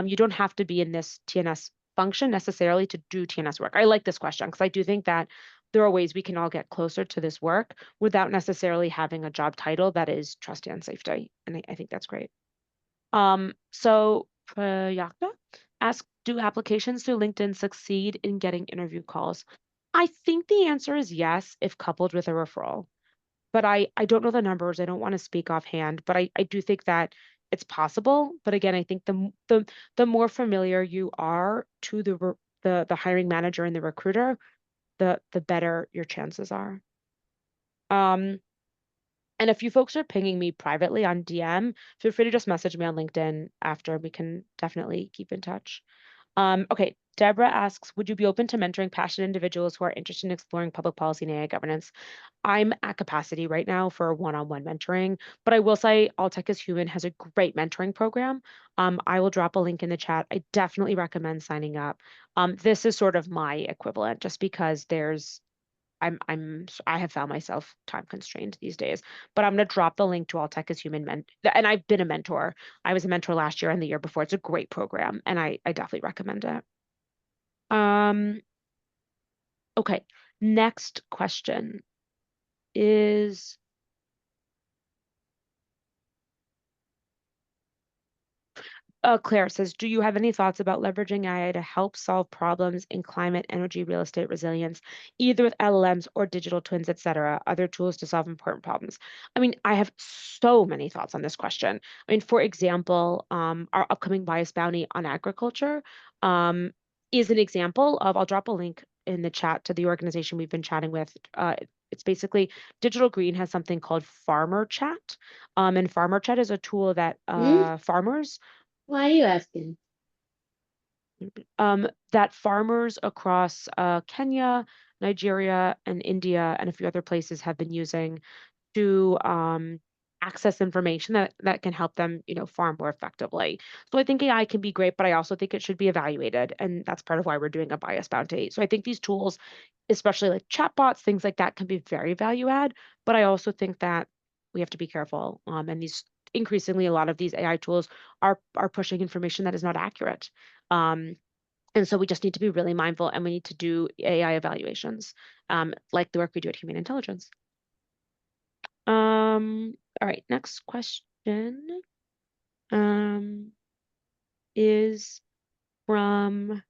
you don't have to be in this TNS function necessarily to do TNS work. I like this question because I do think that there are ways we can all get closer to this work without necessarily having a job title that is trust and safety. And I think that's great. So Prayakta asks, do applications through LinkedIn succeed in getting interview calls? I think the answer is yes, if coupled with a referral. But I don't know the numbers. I don't want to speak offhand, but I do think that it's possible. But again, I think the more familiar you are to the hiring manager and the recruiter, the better your chances are. Um, And if you folks are pinging me privately on DM, feel free to just message me on LinkedIn after. We can definitely keep in touch. Okay, Deborah asks, would you be open to mentoring passionate individuals who are interested in exploring public policy and AI governance? I'm at capacity right now for one-on-one mentoring, but I will say All Tech is Human has a great mentoring program. I will drop a link in the chat. I definitely recommend signing up. This is sort of my equivalent, just because I have found myself time constrained these days, but I'm going to drop the link to All Tech is Human and I've been a mentor. I was a mentor last year and the year before. It's a great program, and I definitely recommend it. Um, okay. Next question is Claire says, do you have any thoughts about leveraging AI to help solve problems in climate, energy, real estate resilience, either with LLMs or digital twins, et cetera, other tools to solve important problems? I mean, I have so many thoughts on this question. I mean, for example, our upcoming bias bounty on agriculture is an example of, I'll drop a link in the chat to the organization we've been chatting with. It's basically Digital Green has something called Farmer Chat. And Farmer Chat is a tool that Hmm? farmers Why are you asking? that farmers across Kenya, Nigeria, and India, and a few other places have been using to access information that can help them, farm more effectively. So I think AI can be great, but I also think it should be evaluated, and that's part of why we're doing a bias bounty. So I think these tools, especially like chatbots, things like that, can be very value add, but I also think that we have to be careful. And these increasingly, a lot of these AI tools are pushing information that is not accurate. Um, and so we just need to be really mindful, and we need to do AI evaluations, like the work we do at Human Intelligence. All right, next question um, is from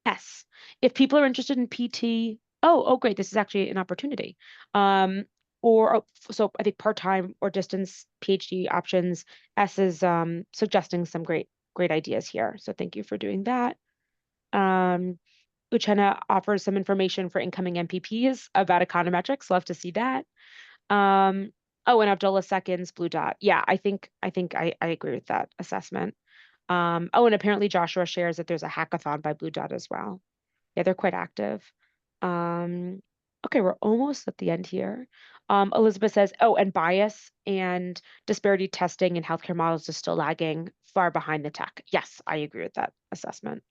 S. If people are interested in PT, oh, great, this is actually an opportunity. So I think part-time or distance PhD options. S is suggesting some great ideas here. So thank you for doing that. Um, Uchenna offers some information for incoming MPPs about econometrics. Love to see that. Um, oh, and Abdullah seconds Blue Dot. Yeah, I think I agree with that assessment. Oh, and apparently Joshua shares that there's a hackathon by Blue Dot as well. Yeah, they're quite active. Um, okay, we're almost at the end here. Elizabeth says, oh, and bias and disparity testing in healthcare models is still lagging far behind the tech. Yes, I agree with that assessment.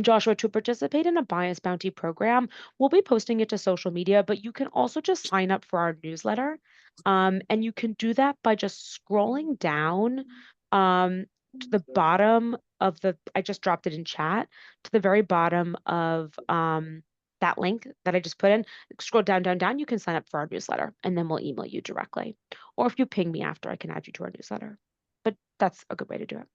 Joshua, to participate in a bias bounty program, we'll be posting it to social media, but you can also just sign up for our newsletter. And you can do that by just scrolling down to the bottom of I just dropped it in chat, to the very bottom of that link that I just put in. Scroll down, down, down. You can sign up for our newsletter, and then we'll email you directly. Or if you ping me after, I can add you to our newsletter. But that's a good way to do it.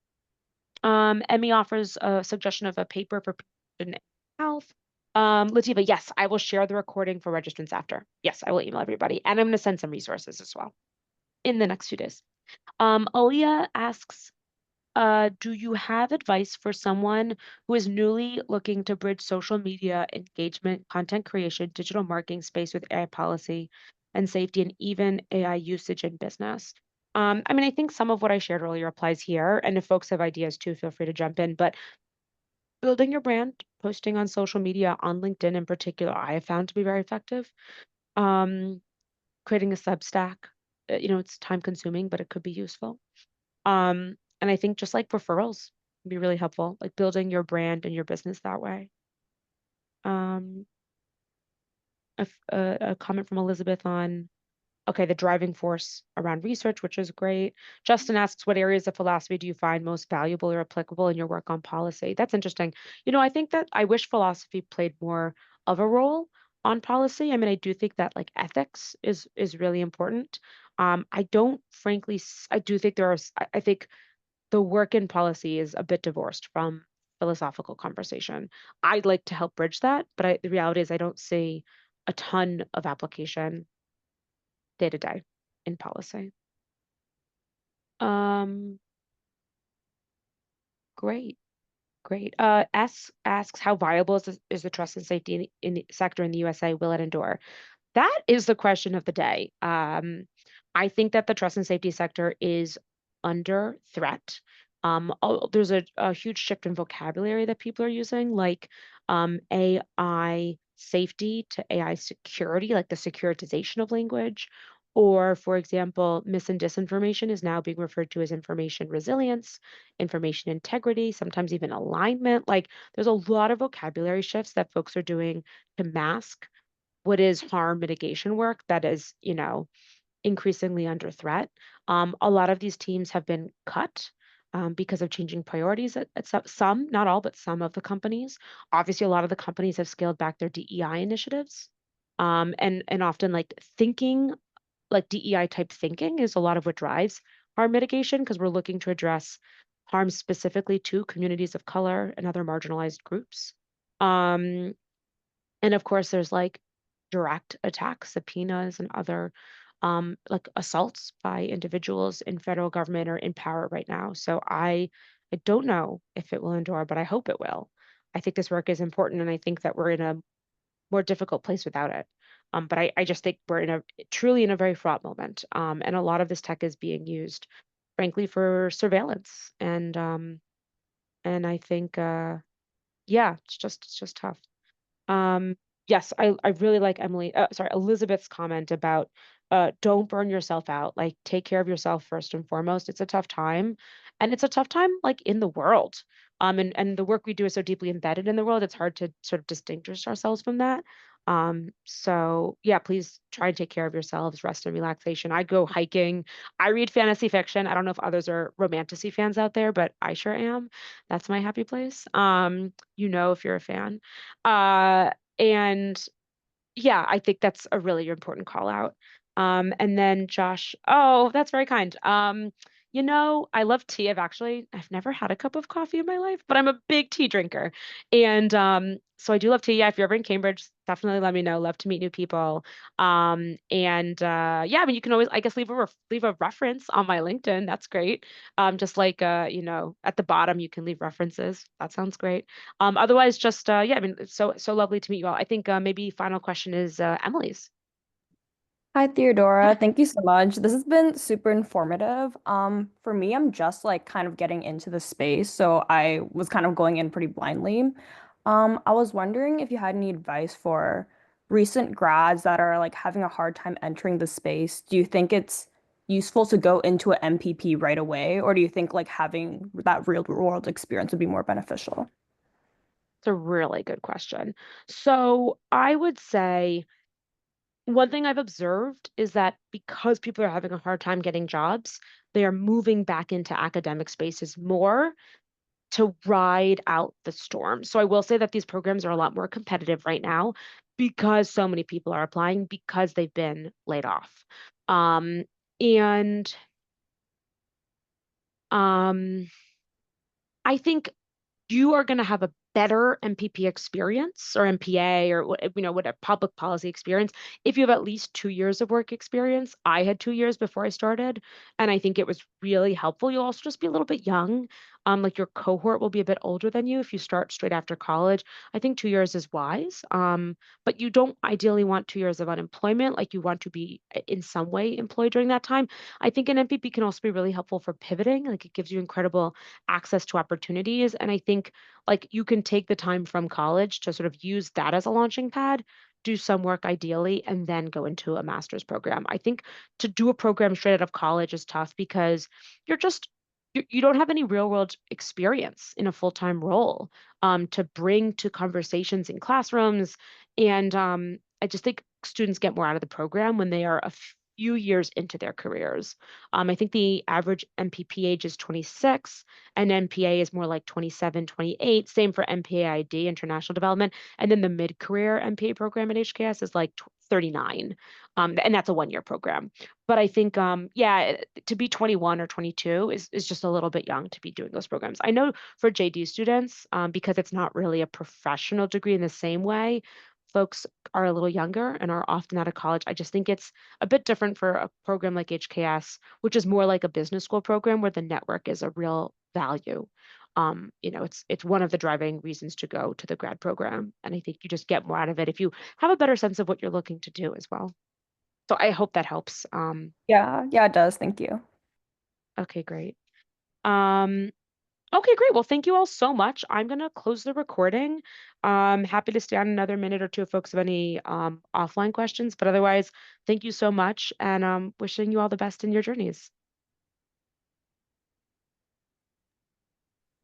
Emmy offers a suggestion of a paper for patient health. Latifa, yes, I will share the recording for registrants after. Yes, I will email everybody. And I'm going to send some resources as well in the next few days. Aaliyah asks, do you have advice for someone who is newly looking to bridge social media engagement, content creation, digital marketing space with AI policy and safety, and even AI usage in business? I mean, I think some of what I shared earlier applies here. And if folks have ideas too, feel free to jump in. But building your brand, posting on social media, on LinkedIn in particular, I have found to be very effective. Um, Creating a Substack, it's time consuming, but it could be useful. And I think just like referrals can be really helpful, like building your brand and your business that way. Um, a comment from Elizabeth on, okay, the driving force around research, which is great. Justin asks, what areas of philosophy do you find most valuable or applicable in your work on policy? That's interesting. I think that I wish philosophy played more of a role on policy. I mean, I do think that like ethics is really important. I don't frankly, I do think I think the work in policy is a bit divorced from philosophical conversation. I'd like to help bridge that, but the reality is I don't see a ton of application day to day in policy. Um, great, great. S asks, how viable is the trust and safety in the sector in the USA? Will it endure? That is the question of the day. I think that the trust and safety sector is under threat. There's a huge shift in vocabulary that people are using, like AI safety to AI security, like the securitization of language. Or, for example, mis and disinformation is now being referred to as information resilience, information integrity, sometimes even alignment. Like, there's a lot of vocabulary shifts that folks are doing to mask what is harm mitigation work that is, increasingly under threat. A lot of these teams have been cut because of changing priorities at some, not all, but some of the companies. Obviously, a lot of the companies have scaled back their DEI initiatives. And often like thinking, like DEI type thinking is a lot of what drives harm mitigation because we're looking to address harm specifically to communities of color and other marginalized groups. Um, and of course, there's like direct attacks, subpoenas, and other like assaults by individuals in federal government or in power right now. So I don't know if it will endure, but I hope it will. I think this work is important, and I think that we're in a more difficult place without it. But I just think we're in a truly in a very fraught moment. And a lot of this tech is being used, frankly, for surveillance. And I think yeah, it's just tough. Yes, I really like Elizabeth's comment about don't burn yourself out. Like take care of yourself first and foremost. It's a tough time, and it's a tough time like in the world. And the work we do is so deeply embedded in the world, it's hard to sort of distinguish ourselves from that. So yeah, please try and take care of yourselves, rest and relaxation. I go hiking. I read fantasy fiction. I don't know if others are romantasy fans out there, but I sure am. That's my happy place. If you're a fan. Uh, and yeah, I think that's a really important call out. And then Josh, oh, that's very kind. I love tea. I've never had a cup of coffee in my life, but I'm a big tea drinker. And so I do love tea. Yeah, if you're ever in Cambridge, definitely let me know. Love to meet new people. And yeah, I mean, you can always, I guess, leave a reference on my LinkedIn. That's great. Just like at the bottom, you can leave references. That sounds great. Otherwise, just yeah, I mean, it's so lovely to meet you all. I think maybe final question is Emily's. Hi, Theodora. Thank you so much. This has been super informative. For me, I'm just like kind of getting into the space, so I was kind of going in pretty blindly. I was wondering if you had any advice for recent grads that are like having a hard time entering the space. Do you think it's useful to go into an MPP right away, or do you think like having that real world experience would be more beneficial? It's a really good question. So I would say one thing I've observed is that because people are having a hard time getting jobs, they are moving back into academic spaces more to ride out the storm. So I will say that these programs are a lot more competitive right now because so many people are applying because they've been laid off. Um, and um, I think you are going to have a better MPP experience or MPA or what a public policy experience if you have at least 2 years of work experience. I had 2 years before I started, and I think it was really helpful. You'll also just be a little bit young. Like your cohort will be a bit older than you if you start straight after college. I think 2 years is wise. But you don't ideally want 2 years of unemployment. Like you want to be in some way employed during that time. I think an MPP can also be really helpful for pivoting. Like it gives you incredible access to opportunities. And I think like you can take the time from college to sort of use that as a launching pad, do some work ideally, and then go into a master's program. I think to do a program straight out of college is tough because you're just you don't have any real world experience in a full-time role to bring to conversations in classrooms. And I just think students get more out of the program when they are a few years into their careers. I think the average MPP age is 26 and MPA is more like 27, 28. Same for MPAID, international development. And then the mid-career MPA program at HKS is like 39. And that's a 1 year program. But I think, yeah, to be 21 or 22 is just a little bit young to be doing those programs. I know for JD students, because it's not really a professional degree in the same way, folks are a little younger and are often out of college. I just think it's a bit different for a program like HKS, which is more like a business school program where the network is a real value. it's one of the driving reasons to go to the grad program. And I think you just get more out of it if you have a better sense of what you're looking to do as well. So I hope that helps. Yeah, yeah, it does. Thank you. Okay, great. Um, okay, great. Well, thank you all so much. I'm gonna close the recording. Happy to stay on another minute or two if folks have any offline questions, but otherwise, thank you so much, and wishing you all the best in your journeys.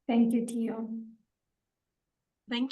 Thank you, Theo. Thank